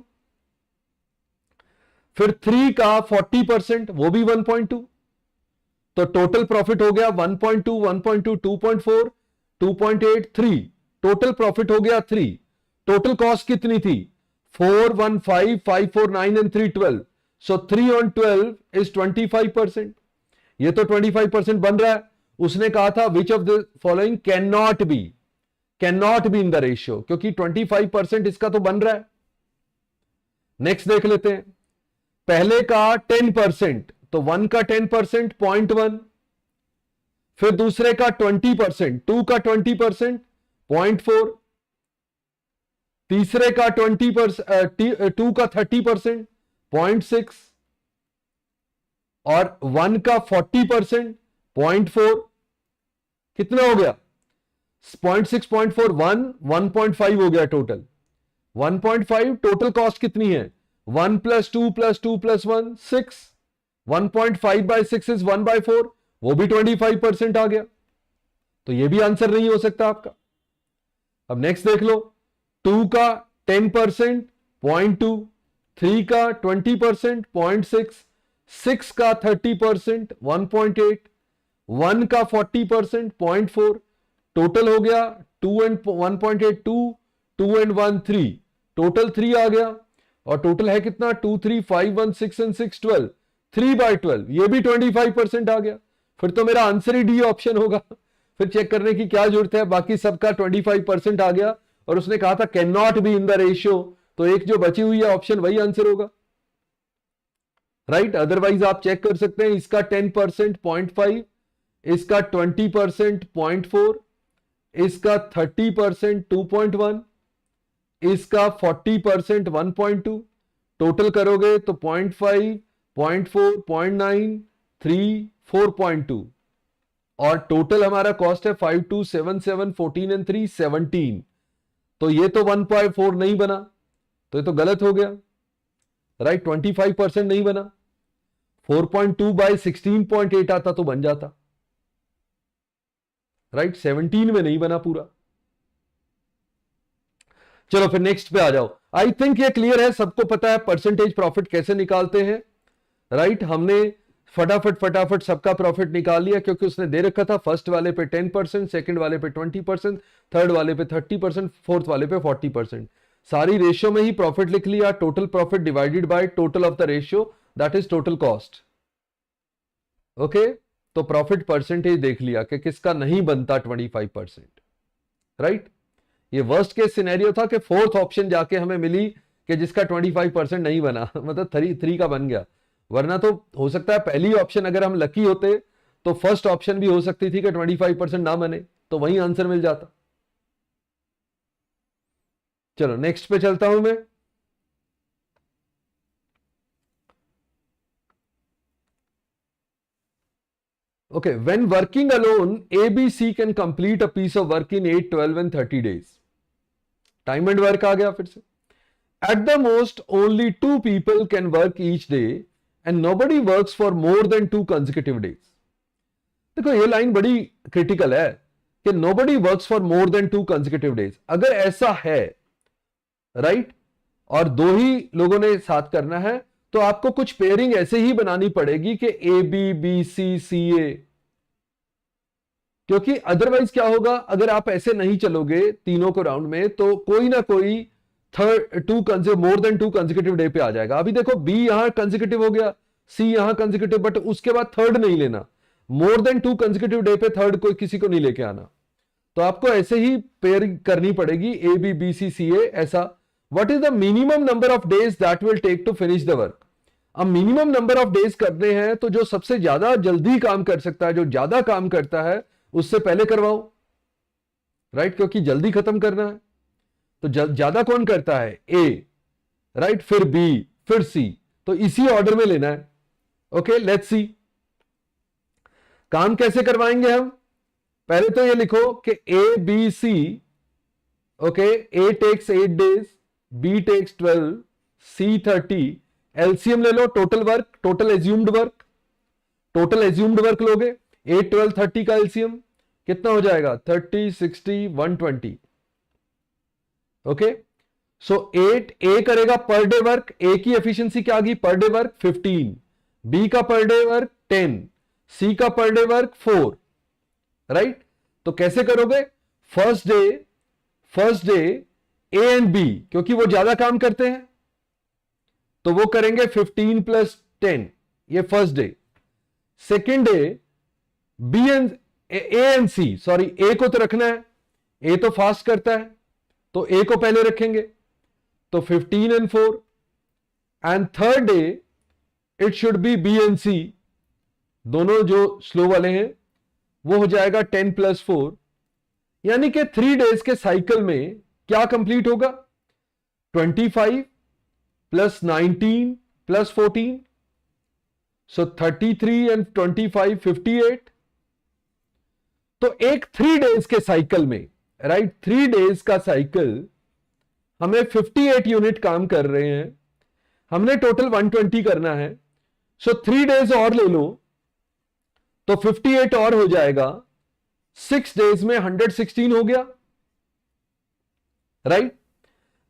फिर 3 का 40% वो भी 1.2, तो टोटल प्रॉफिट हो गया 1.2, 1.2, 2.4, 2.8, 3, टोटल प्रॉफिट हो गया 3। टोटल कॉस्ट कितनी थी 4, 1, 5, 5, 4, 9 एंड 3, 12, सो 3 on 12 इज 25%। ये तो 25% बन रहा है। उसने कहा था which of the following can not be in the ratio, क्योंकि 25% इसका तो बन रहा है। नेक्स्ट देख लेते हैं, पहले का 10%, तो 1 का 10% 0.1, फिर दूसरे का 20%, 2 का 20% 0.4, तीसरे का 20%, 2 का 30% 0.6 और 1 का 40% 0.4, कितना हो गया 0.6 0.4 1.5 हो गया टोटल 1.5। टोटल कॉस्ट कितनी है 1 + 2 + 2 + 1 6, 1.5/6 इज 1/4, वो भी 25% आ गया। तो ये भी आंसर नहीं हो सकता आपका। अब नेक्स्ट देख लो, 2 का 10% 0.2, 3 का 20% 0.6, 6 का 30% 1.8, 1 का 40% 0.4, टोटल हो गया 2 and 1.8 2 and 1 3, टोटल 3 आ गया। और टोटल है कितना 2 3 5 1 6 and 6 12, 3/12, ये भी 25% आ गया। फिर तो मेरा आंसर ही डी ऑप्शन होगा। फिर चेक करने की क्या जरूरत है, बाकी सबका 25% आ गया और उसने कहा था can not be in the ratio, तो एक जो बची हुई है ऑप्शन वही आंसर होगा, राइट। अदरवाइज आप चेक कर सकते हैं, इसका 10% 0.5, इसका 20% 0.4, इसका 30% 2.1, इसका 40% 1.2, टोटल करोगे तो 0.5 0.4 0.9 3 4.2 और टोटल हमारा कॉस्ट है 5 2 7 7 14 and 3 17। तो ये तो 1.4 नहीं बना, तो ये तो गलत हो गया, राइट। 25% नहीं बना, 4.2/16.8 आता तो बन जाता, राइट। 17 में नहीं बना पूरा। चलो फिर नेक्स्ट पे आ जाओ। आई थिंक ये क्लियर है, सबको पता है परसेंटेज प्रॉफिट कैसे निकालते हैं, राइट। हमने फटाफट सबका प्रॉफिट निकाल लिया, क्योंकि उसने दे रखा था फर्स्ट वाले पे 10%, सेकंड वाले पे 20%, थर्ड वाले पे 30%, फोर्थ वाले पे 40%। सारी रेशियो में ही प्रॉफिट लिख लिया, total profit divided by total of the ratio, that is total cost. Okay, तो प्रॉफिट परसेंटेज देख लिया कि किसका नहीं बनता 25%, राइट। ये वर्स्ट केस सिनेरियो था कि फोर्थ ऑप्शन जाके हमें मिली कि जिसका 25% नहीं बना, मतलब 3 का बन गया। वरना तो हो सकता है पहली ऑप्शन अगर हम लकी होते तो फर्स्ट ऑप्शन भी हो सकती थी कि 25% ना बने, तो वही आंसर मिल जाता। चलो नेक्स्ट पे चलता हूं मैं। Okay, when working alone, ABC can complete a piece of work in 8, 12 and 30 days. Time and work आ गया फिर से। At the most, only 2 people can work each day and nobody works for more than 2 consecutive days. देखो ये line बड़ी critical है कि nobody works for more than 2 consecutive days। अगर ऐसा है, राइट, और 2 ही लोगों ने साथ करना है, तो आपको कुछ पेयरिंग ऐसे ही बनानी पड़ेगी कि ABBCCA, क्योंकि अदरवाइज क्या होगा, अगर आप ऐसे नहीं चलोगे तीनों को राउंड में, तो कोई ना कोई मोर देन 2 कंसेक्यूटिव डे पे आ जाएगा। अभी देखो बी यहां कंसेक्यूटिव हो गया, सी यहां कंसेक्यूटिव, बट उसके बाद थर्ड नहीं लेना, मोर देन 2 कंसेक्यूटिव डे पे थर्ड कोई किसी को नहीं लेके आना। तो आपको ऐसे ही पेयर करनी पड़ेगी ABBCCA ऐसा। What is the minimum number of days that will take to finish the work. अब मिनिमम नंबर ऑफ डेज करने हैं, तो जो सबसे ज्यादा जल्दी काम कर सकता है, जो ज्यादा काम करता है, उससे पहले करवाओ, राइट, क्योंकि जल्दी खत्म करना है। तो ज्यादा कौन करता है, ए, राइट, फिर बी, फिर सी, तो इसी ऑर्डर में लेना है। ओके, लेट्स सी काम कैसे करवाएंगे हम। पहले तो ये लिखो कि ABC, okay, A takes 8 days, B takes 12, C 30, LCM ले लो, total work, total assumed work, total assumed work लोगे, 8 12 30 का एलसीएम कितना हो जाएगा 30 60 120। ओके, सो 8 ए करेगा पर डे वर्क, ए की एफिशिएंसी क्या आ गई पर डे वर्क 15, बी का पर डे वर्क 10, सी का पर डे वर्क 4, राइट। तो कैसे करोगे, first day A and B, क्योंकि वो ज्यादा काम करते हैं, तो वो करेंगे 15 + 10, ये first day. Second day B and A and C, sorry A को तो रखना है, ए तो फास्ट करता है, तो ए को पहले रखेंगे, तो 15 and 4, and third day it should be B and C, दोनों जो स्लो वाले हैं वो हो जाएगा 10 + 4, यानी कि 3 डेज के साइकिल में क्या कंप्लीट होगा, 25 + 19 + 14, सो 33 and 25 58। तो एक 3 डेज के साइकिल में, राइट, 3 डेज का साइकिल हमें 58 यूनिट काम कर रहे हैं, हमने टोटल 120 करना है, सो 3 डेज और ले लो तो 58 और हो जाएगा, 6 डेज में 116 हो गया, राइट।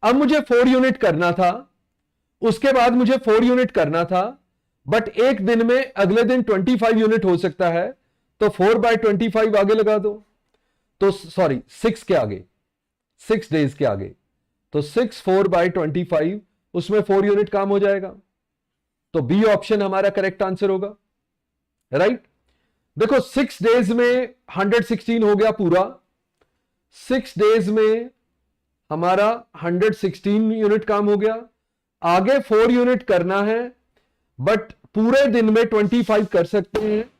अब मुझे 4 यूनिट करना था, उसके बाद मुझे 4 यूनिट करना था, बट एक दिन में अगले दिन 25 यूनिट हो सकता है, तो 4/25 आगे लगा दो, तो सॉरी 6 के आगे, 6 डेज के आगे, तो 6 4/25, उसमें 4 यूनिट काम हो जाएगा, तो बी ऑप्शन हमारा करेक्ट आंसर होगा, राइट। देखो 6 डेज में 116 हो गया पूरा, 6 डेज में हमारा 116 यूनिट काम हो गया, आगे 4 यूनिट करना है, बट पूरे दिन में 25 कर सकते हैं,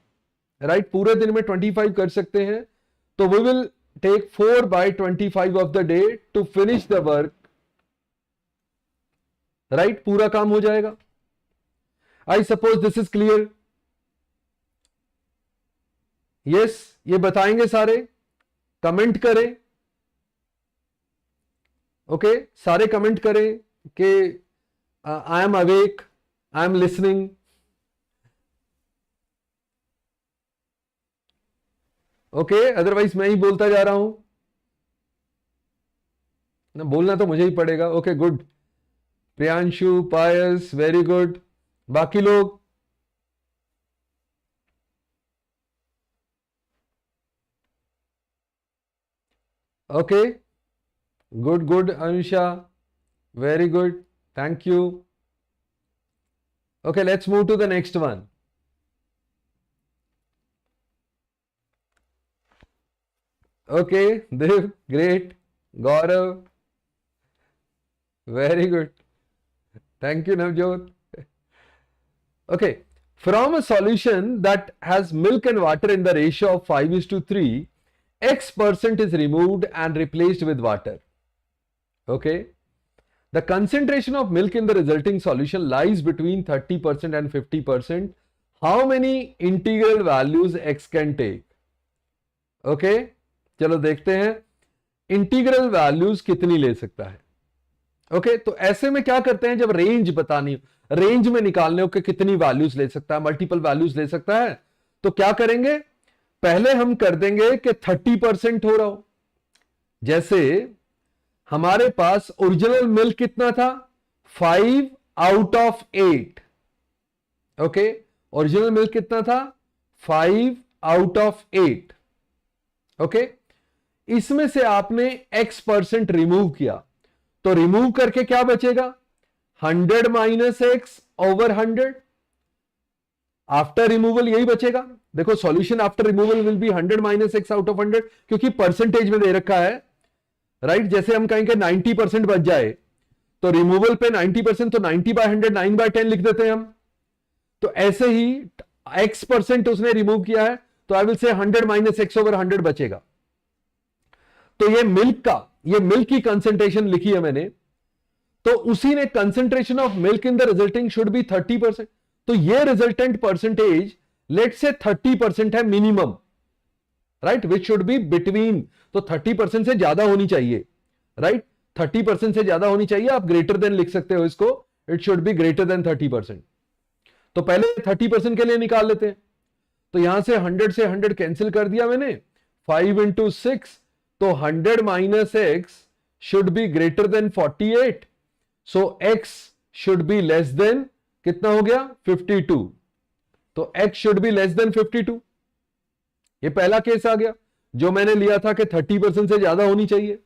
राइट, पूरे दिन में 25 कर सकते हैं, तो we will take 4/25 of the day to finish the work, right, पूरा काम हो जाएगा। I suppose this is clear. Yes, ये बताएंगे सारे, कमेंट करें, ओके, सारे कमेंट करें कि I am awake, I am listening, okay, otherwise मैं ही बोलता जा रहा हूं ना, बोलना तो मुझे ही पड़ेगा। Okay good, Priyanshu, Pious, very good, बाकी लोग, okay, good good, Anusha, very good, thank you. Okay, let's move to the next one. Okay, Dev, great, Gaurav, very good, thank you Navjot. Okay, from a solution that has milk and water in the ratio of 5:3, X% is removed and replaced with water. Okay, the concentration of milk in the resulting solution lies between 30% and 50%. How many integral values X can take? Okay, चलो देखते हैं integral values कितनी ले सकता है। Okay, तो ऐसे में क्या करते हैं, जब रेंज बतानी हो, रेंज में निकालने हो कि कितनी वैल्यूज ले सकता है, मल्टीपल वैल्यूज ले सकता है, तो क्या करेंगे, पहले हम कर देंगे कि 30% हो रहा हो। जैसे हमारे पास ओरिजिनल मिल्क कितना था, 5/8। ओके, ओरिजिनल मिल्क कितना था, 5/8। ओके, इसमें से आपने X% रिमूव किया, तो रिमूव करके क्या बचेगा, 100 - X over 100। आफ्टर रिमूवल यही बचेगा। देखो solution after removal will be 100 - X out of 100, क्योंकि परसेंटेज में दे रखा है, राइट। जैसे हम कहेंगे 90% बच जाए, तो रिमूवल पे 90%, तो 90/100 9/10 लिख देते हैं हम। तो ऐसे ही X% उसने रिमूव किया है, तो I will say 100 - X over 100 बचेगा। तो ये मिल्क की कंसेंट्रेशन लिखी है मैंने, तो उसी ने concentration of milk in the resulting should be 30%। तो ये रिजल्टेंट परसेंटेज लेट से 30% है minimum, right, which should be between, तो 30% से ज्यादा होनी चाहिए, राइट, 30% से ज्यादा होनी चाहिए। आप ग्रेटर देन लिख सकते हो इसको, it should be greater than 30%। तो पहले 30% के लिए निकाल लेते हैं, तो यहां से 100 से 100 कैंसिल कर दिया मैंने, 5 × 6, तो 100 - X should be greater than 48, so X should be less than, कितना हो गया, 52, तो X should be less than 52। ये पहला केस आ गया, जो मैंने लिया था कि 30% से ज्यादा होनी चाहिए।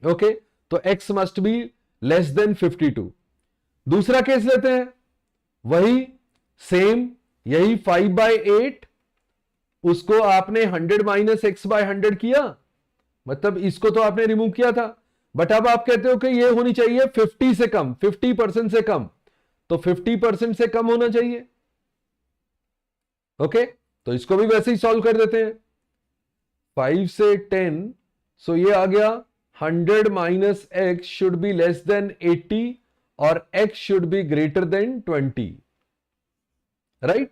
ओके, तो X must be less than 52। दूसरा केस लेते हैं, वही सेम, यही 5/8, उसको आपने 100 - X/100 किया, मतलब इसको तो आपने रिमूव किया था, बट अब आप कहते हो कि ये होनी चाहिए 50 से कम, 50% से कम, तो 50% से कम होना चाहिए, ओके, तो इसको भी वैसे ही सॉल्व कर देते हैं। 5 से 10, सो ये आ गया 100 minus x should be less than 80 और x should be greater than 20, right.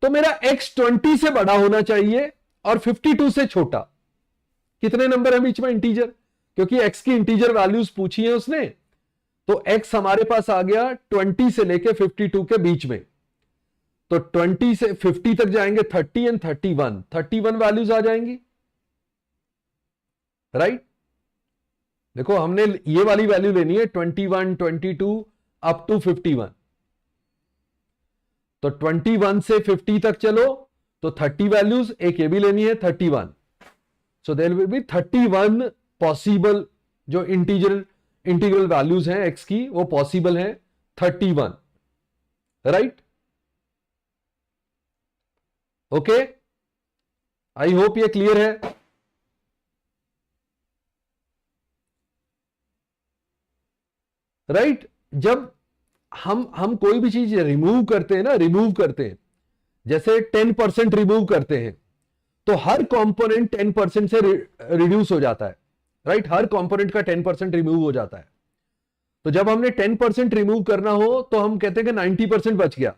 तो मेरा x 20 से बड़ा होना चाहिए और 52 से छोटा। कितने नंबर है बीच में इंटीजर, क्योंकि x की इंटीजर वैल्यूज पूछी है उसने, तो x हमारे पास आ गया 20 से लेके 52 के बीच में। तो 20 से 50 तक जाएंगे 30 एंड 31 वैल्यूज आ जाएंगी, राइट। देखो हमने ये वाली वैल्यू लेनी है 21, 22 अप टू 51। तो 21 से 50 तक चलो तो 30 वैल्यूज, एक ये भी लेनी है 31। So there will be 31 possible जो इंटीग्रल वैल्यूज हैं x की, वो पॉसिबल है 31, राइट। ओके, आई होप ये क्लियर है। राइट, जब हम कोई भी चीज रिमूव करते हैं ना, रिमूव करते हैं, जैसे 10% रिमूव करते हैं, तो हर कंपोनेंट 10% से रिड्यूस हो जाता है, राइट। हर कंपोनेंट का 10% रिमूव हो जाता है। तो जब हमने 10% रिमूव करना हो तो हम कहते हैं कि 90% बच गया,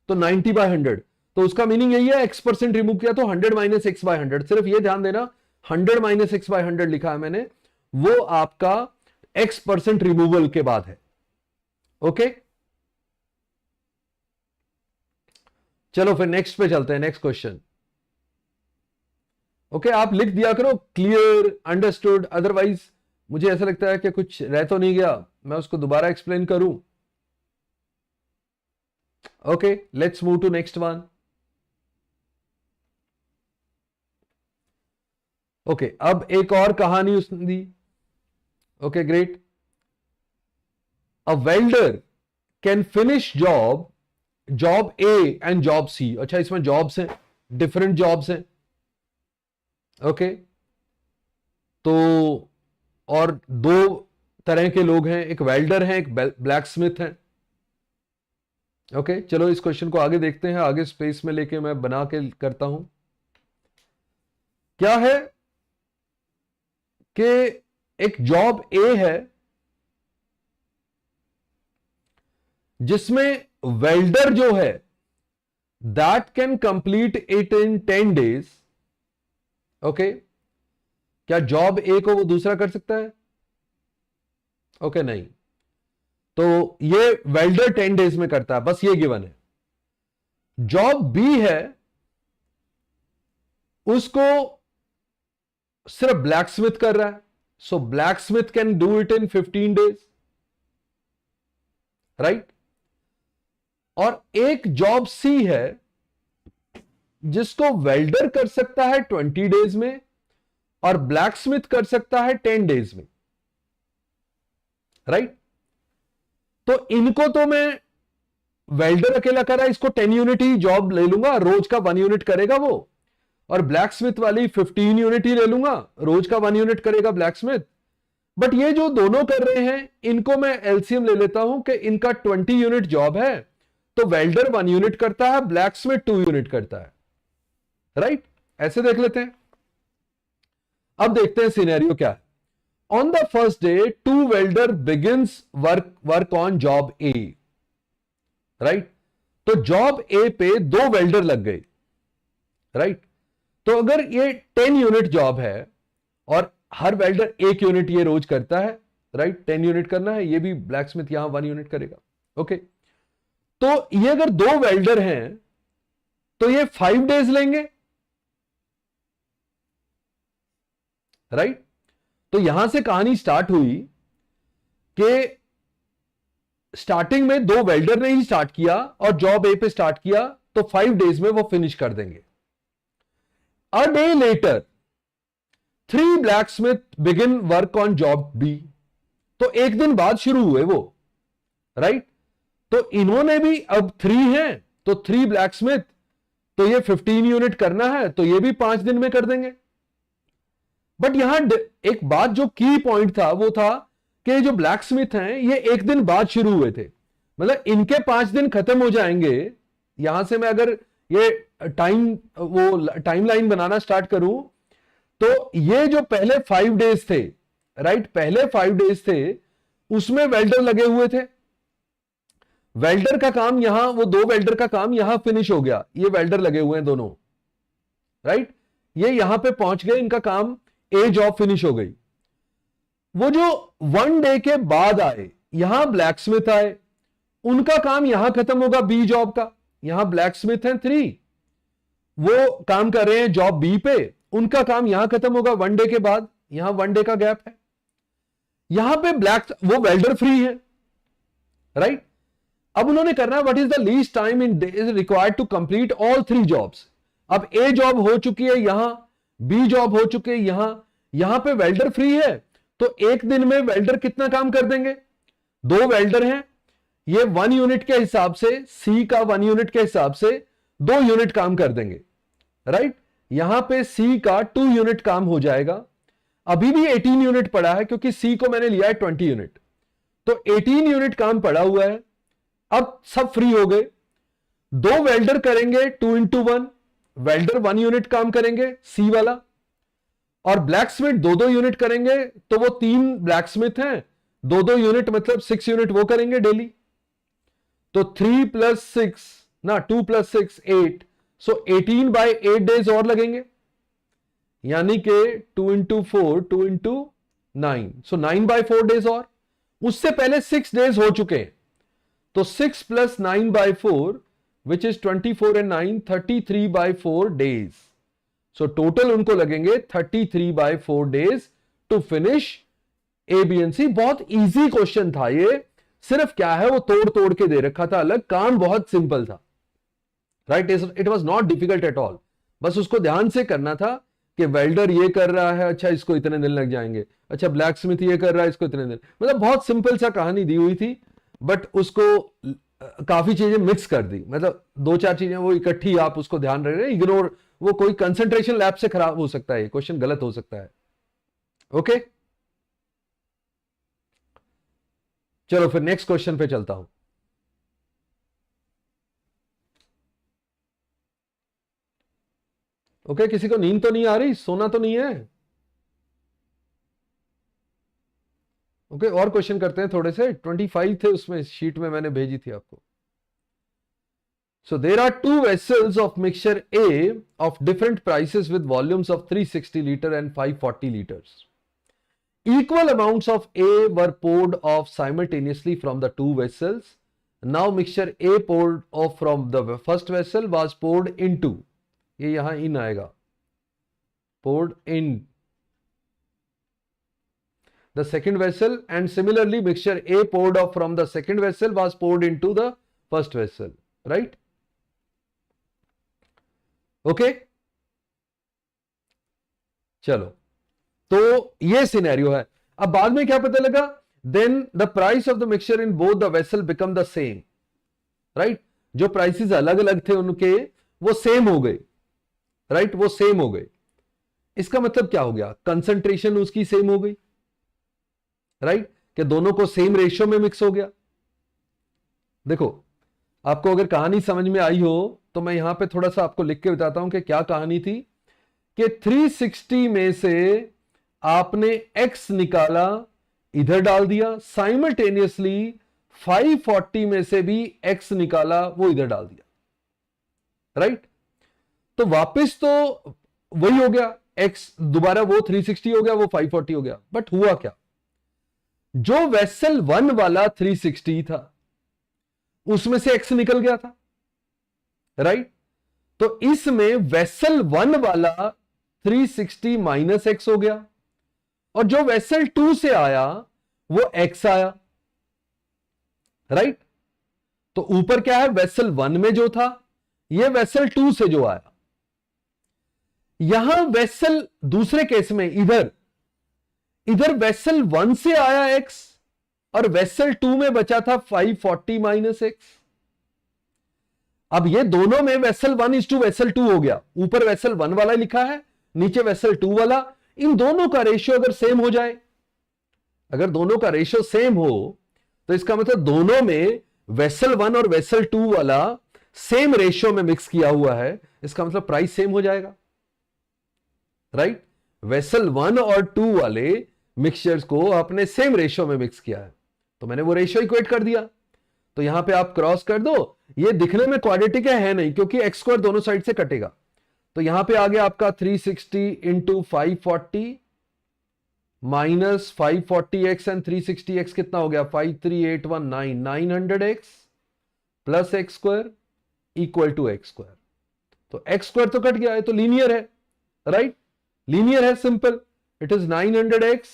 तो 90/100, तो उसका मीनिंग यही है x% रिमूव किया तो 100 माइनस x/100। सिर्फ ये ध्यान देना 100 माइनस x/100 लिखा है मैंने, वो आपका x% रिमूवल के बाद है। ओके, चलो फिर नेक्स्ट पे चलते हैं, नेक्स्ट क्वेश्चन। ओके, आप लिख दिया करो क्लियर, अंडरस्टूड, अदरवाइज मुझे ऐसा लगता है कि कुछ रह तो नहीं गया, मैं उसको दोबारा एक्सप्लेन करूं। Okay, let's move to next one. Okay, अब एक और कहानी उसने दी। Okay great, a welder can finish job A and job C. अच्छा, इसमें जॉब्स हैं, डिफरेंट जॉब्स हैं। ओके, तो और दो तरह के लोग हैं, एक वेल्डर है, एक ब्लैक स्मिथ है। ओके, चलो इस क्वेश्चन को आगे देखते हैं, आगे स्पेस में लेके मैं बना के करता हूं। क्या है कि एक जॉब ए है जिसमें वेल्डर जो है that can complete it in 10 days. Okay, क्या जॉब ए को वो दूसरा कर सकता है? ओके, नहीं। तो ये वेल्डर 10 डेज में करता है, बस ये गिवन है। जॉब बी है, उसको सिर्फ ब्लैक स्मिथ कर रहा है, so black Smith can do it in 15 days, right. और एक जॉब सी है जिसको वेल्डर कर सकता है 20 डेज में और ब्लैक स्मिथ कर सकता है 10 डेज में, राइट। तो इनको तो मैं वेल्डर अकेला कर रहा है, इसको 10 यूनिट ही जॉब ले लूंगा, रोज का 1 यूनिट करेगा वो, और ब्लैक स्मिथ वाली 15 यूनिट ही ले लूंगा, रोज का 1 यूनिट करेगा ब्लैक स्मिथ। बट ये जो दोनों कर रहे हैं इनको मैं एलसीएम ले लेता हूं कि इनका 20 यूनिट जॉब है, तो वेल्डर 1 यूनिट करता है, ब्लैक स्मिथ 2 यूनिट करता है, राइट। ऐसे देख लेते हैं। अब देखते हैं सिनेरियो क्या है। On the first day 2 welder begins work on job A, right. तो जॉब ए पे 2 वेल्डर लग गए, राइट। तो अगर ये 10 यूनिट जॉब है और हर वेल्डर 1 यूनिट ये रोज करता है, राइट, 10 यूनिट करना है, ये भी ब्लैक स्मिथ यहां 1 यूनिट करेगा। ओके, तो ये अगर 2 वेल्डर हैं तो ये 5 डेज लेंगे, राइट। तो यहां से कहानी स्टार्ट हुई कि स्टार्टिंग में 2 वेल्डर ने ही स्टार्ट किया और जॉब ए पे स्टार्ट किया, तो 5 डेज में वो फिनिश कर देंगे। A day later 3 blacksmith begin work on job B, तो एक दिन बाद शुरू हुए वो, राइट। तो इन्होंने भी अब 3 हैं, तो 3 ब्लैकस्मिथ, तो ये 15 यूनिट करना है, तो ये भी 5 दिन में कर देंगे। बट यहां एक बात जो की पॉइंट था वो था कि जो ब्लैक स्मिथ हैं ये एक दिन बाद शुरू हुए थे, मतलब इनके 5 दिन खत्म हो जाएंगे। यहां से मैं अगर ये टाइमलाइन बनाना स्टार्ट करूं, तो ये जो पहले 5 डेज थे, राइट, पहले 5 डेज थे, उसमें वेल्डर लगे हुए थे। वेल्डर का काम यहां, वो 2 वेल्डर का काम यहां फिनिश हो गया, ये वेल्डर लगे हुए हैं दोनों, राइट, ये यहां पे पहुंच गए, इनका काम, ए जॉब फिनिश हो गई। वो जो 1 डे के बाद आए, यहां ब्लैक स्मिथ आए, उनका काम यहां खत्म होगा बी जॉब का। यहां ब्लैक स्मिथ है 3, वो काम कर रहे हैं जॉब बी पे, उनका काम यहां खत्म होगा 1 डे के बाद, यहां 1 डे का गैप है। यहां पे वो वेल्डर फ्री है, राइट। अब उन्होंने करना है what is the least time in days required to complete all 3 jobs. अब ए जॉब हो चुकी है यहां, बी जॉब हो चुकी है यहां पे वेल्डर फ्री है, तो एक दिन में वेल्डर कितना काम कर देंगे? 2 वेल्डर हैं, ये 1 यूनिट के हिसाब से, सी का 1 यूनिट के हिसाब से 2 यूनिट काम कर देंगे, राइट। यहां पे सी का 2 यूनिट काम हो जाएगा। अभी भी 18 यूनिट पड़ा है क्योंकि सी को मैंने लिया है 20 यूनिट, तो 18 यूनिट काम पड़ा हुआ है। अब सब फ्री हो गए, 2 वेल्डर करेंगे 2 into 1, वेल्डर 1 यूनिट काम करेंगे सी वाला, और ब्लैक स्मिथ 2-2 यूनिट करेंगे, तो वो 3 ब्लैक स्मिथ हैं, 2-2 यूनिट मतलब 6 यूनिट वो करेंगे डेली। तो 3 + 6 ना, 2 + 6 8, सो 18/8 डेज और लगेंगे, यानी कि 2 into 4 2 into 9, सो 9/4 डेज और। उससे पहले 6 डेज हो चुके हैं, तो 6 + 9/4 which is 24 and 9 33/4 days. So total उनको लगेंगे 33/4 days to finish A B and C. बहुत इजी क्वेश्चन था ये, सिर्फ क्या है वो तोड़ तोड़ के दे रखा था अलग, काम बहुत सिंपल था, right. It was not difficult at all, बस उसको ध्यान से करना था कि वेल्डर ये कर रहा है, अच्छा इसको इतने दिन लग जाएंगे, अच्छा ब्लैक स्मिथ ये कर रहा है, इसको इतने दिन, मतलब बहुत सिंपल सा कहानी दी हुई थी, बट उसको काफी चीजें मिक्स कर दी, मतलब 2-4 चीजें वो इकट्ठी आप उसको ध्यान रख रहे हैं, इग्नोर, वो कोई कंसंट्रेशन लैब से खराब हो सकता है, क्वेश्चन गलत हो सकता है। ओके, चलो फिर नेक्स्ट क्वेश्चन पे चलता हूं। ओके, किसी को नींद तो नहीं आ रही, सोना तो नहीं है? ओके, और क्वेश्चन करते हैं थोड़े से, 25 थे उसमें, शीट में मैंने भेजी थी आपको। So there are 2 vessels of mixture A of different prices with volumes of 360 liter and 540 liters. Equal amounts of A were poured off simultaneously from the 2 vessels. Now mixture A poured off from the first vessel was poured into, ये यहां in आएगा, poured in the second vessel, and similarly mixture A poured off from the second vessel was poured into the first vessel, right? Okay, चलो, तो ये scenario है। अब बाद में क्या पता लगा, then the price of the mixture in both the vessel become the same, right. जो प्राइसेस अलग अलग थे उनके, वो सेम हो गए, राइट, वो सेम हो गए। इसका मतलब क्या हो गया, कंसंट्रेशन उसकी सेम हो गई, राइट, कि दोनों को सेम रेशियो में मिक्स हो गया। देखो, आपको अगर कहानी समझ में आई हो तो मैं यहां पे थोड़ा सा आपको लिख के बताता हूं कि क्या कहानी थी, कि 360 में से आपने x निकाला, इधर डाल दिया, साइमल्टेनियसली 540 में से भी x निकाला, वो इधर डाल दिया, राइट। तो वापस तो वही हो गया, x दोबारा वो 360 हो गया, वो 540 हो गया, बट हुआ क्या, जो वेसल 1 वाला 360 था उसमें से x निकल गया था, राइट। तो इसमें वेसल 1 वाला 360 माइनस x हो गया, और जो वेसल 2 से आया वो x आया, राइट। तो ऊपर क्या है, वेसल 1 में जो था, ये वेसल 2 से जो आया। यहां वेसल दूसरे केस में इधर वेसल 1 से आया x, और वेसल 2 में बचा था 540 माइनस x। अब ये दोनों में वेसल 1 इज टू वेसल 2 हो गया, ऊपर वेसल 1 वाला लिखा है, नीचे वेसल 2 वाला। इन दोनों का रेशियो अगर सेम हो जाए, अगर दोनों का रेशियो सेम हो, तो इसका मतलब दोनों में वेसल 1 और वेसल 2 वाला सेम रेशियो में मिक्स किया हुआ है, इसका मतलब प्राइस सेम हो जाएगा, राइट। वेसल 1 और 2 वाले मिक्सचर्स को आपने सेम रेशियो में मिक्स किया है, तो मैंने वो रेशियो इक्वेट कर दिया। तो यहां पे आप क्रॉस कर दो, ये दिखने में क्वाड्रेटिक है नहीं, क्योंकि एक्स स्क्वायर दोनों साइड से कटेगा। तो यहां पे आ गया आपका 360 into 540 minus 540x and 360x कितना हो गया 53819 900x plus X square equal to X square. तो एक्स स्क्वायर तो कट गया है, तो लीनियर है, राइट, लीनियर है, simple. It is 900x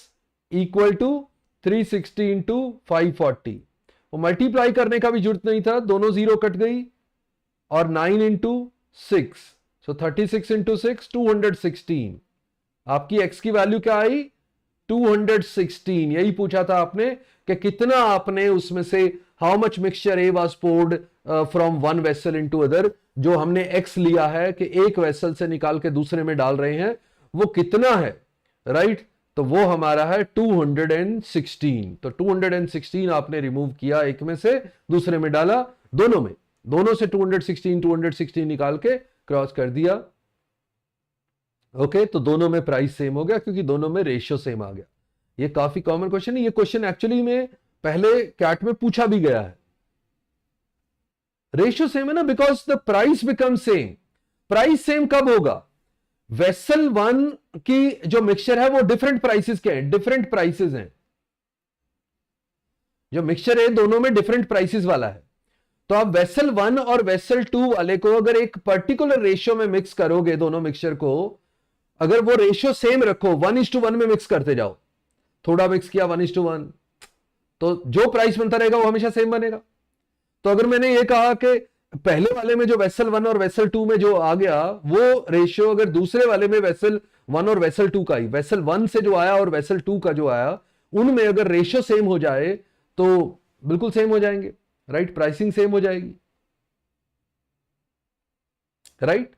equal to 360 into 540। वो मल्टीप्लाई करने का भी जरूरत नहीं था, दोनों जीरो कट गई, और 9 इंटू 6, सो 36 इंटू 6 216। आपकी x की वैल्यू क्या आई 216। यही पूछा था आपने कि कितना आपने उसमें से how much mixture A was poured from one vessel into other. जो हमने x लिया है कि एक वेसल से निकाल के दूसरे में डाल रहे हैं, वो कितना है, राइट। तो वो हमारा है 216। तो 216 आपने रिमूव किया, एक में से दूसरे में डाला, दोनों में, दोनों से 216 निकाल के क्रॉस कर दिया। ओके, तो दोनों में प्राइस सेम हो गया क्योंकि दोनों में रेशियो सेम आ गया। ये काफी कॉमन क्वेश्चन है। ये क्वेश्चन एक्चुअली में पहले कैट में पूछा भी गया है। रेशियो सेम है ना, because the price become same. Price same कब होगा, वेसल 1 की जो मिक्सचर है वो डिफरेंट प्राइसेस के हैं, डिफरेंट प्राइसेस हैं। जो मिक्सचर है दोनों में डिफरेंट प्राइसेस वाला है। तो आप वेसल 1 और वेसल 2 वाले को अगर एक पर्टिकुलर रेशियो में मिक्स करोगे, दोनों मिक्सचर को अगर वो रेशियो सेम रखो, 1:1 में मिक्स करते जाओ, थोड़ा मिक्स किया 1:1, तो जो प्राइस बनता रहेगा वो हमेशा सेम बनेगा। तो अगर मैंने ये कहा कि पहले वाले में जो वेसल 1 और वेसल 2 में जो आ गया वो रेशियो अगर दूसरे वाले में वेसल 1 और वेसल 2 का ही, वेसल 1 से जो आया और वेसल 2 का जो आया, उनमें अगर रेशियो सेम हो जाए तो बिल्कुल सेम हो जाएंगे, राइट, प्राइसिंग सेम हो जाएगी, right.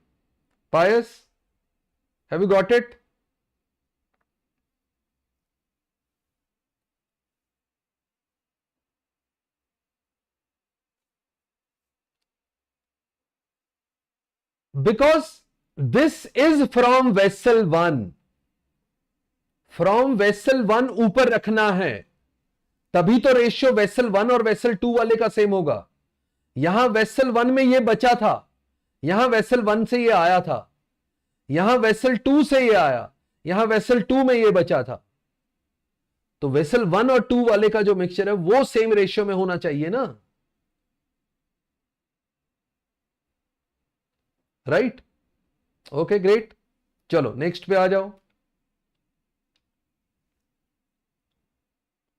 Pious, have you got it? Because this is from vessel 1, from vessel 1 ऊपर रखना है, तभी तो रेशियो वेसल 1 और वेसल 2 वाले का सेम होगा। यहां वेसल 1 में ये बचा था, यहां वेसल 1 से ये आया था, यहां वेसल 2 से ये आया, यहां वेसल 2 में ये बचा था। तो वेसल 1 और 2 वाले का जो मिक्सचर है वो सेम रेशियो में होना चाहिए ना, राइट। ओके ग्रेट, चलो नेक्स्ट पे आ जाओ।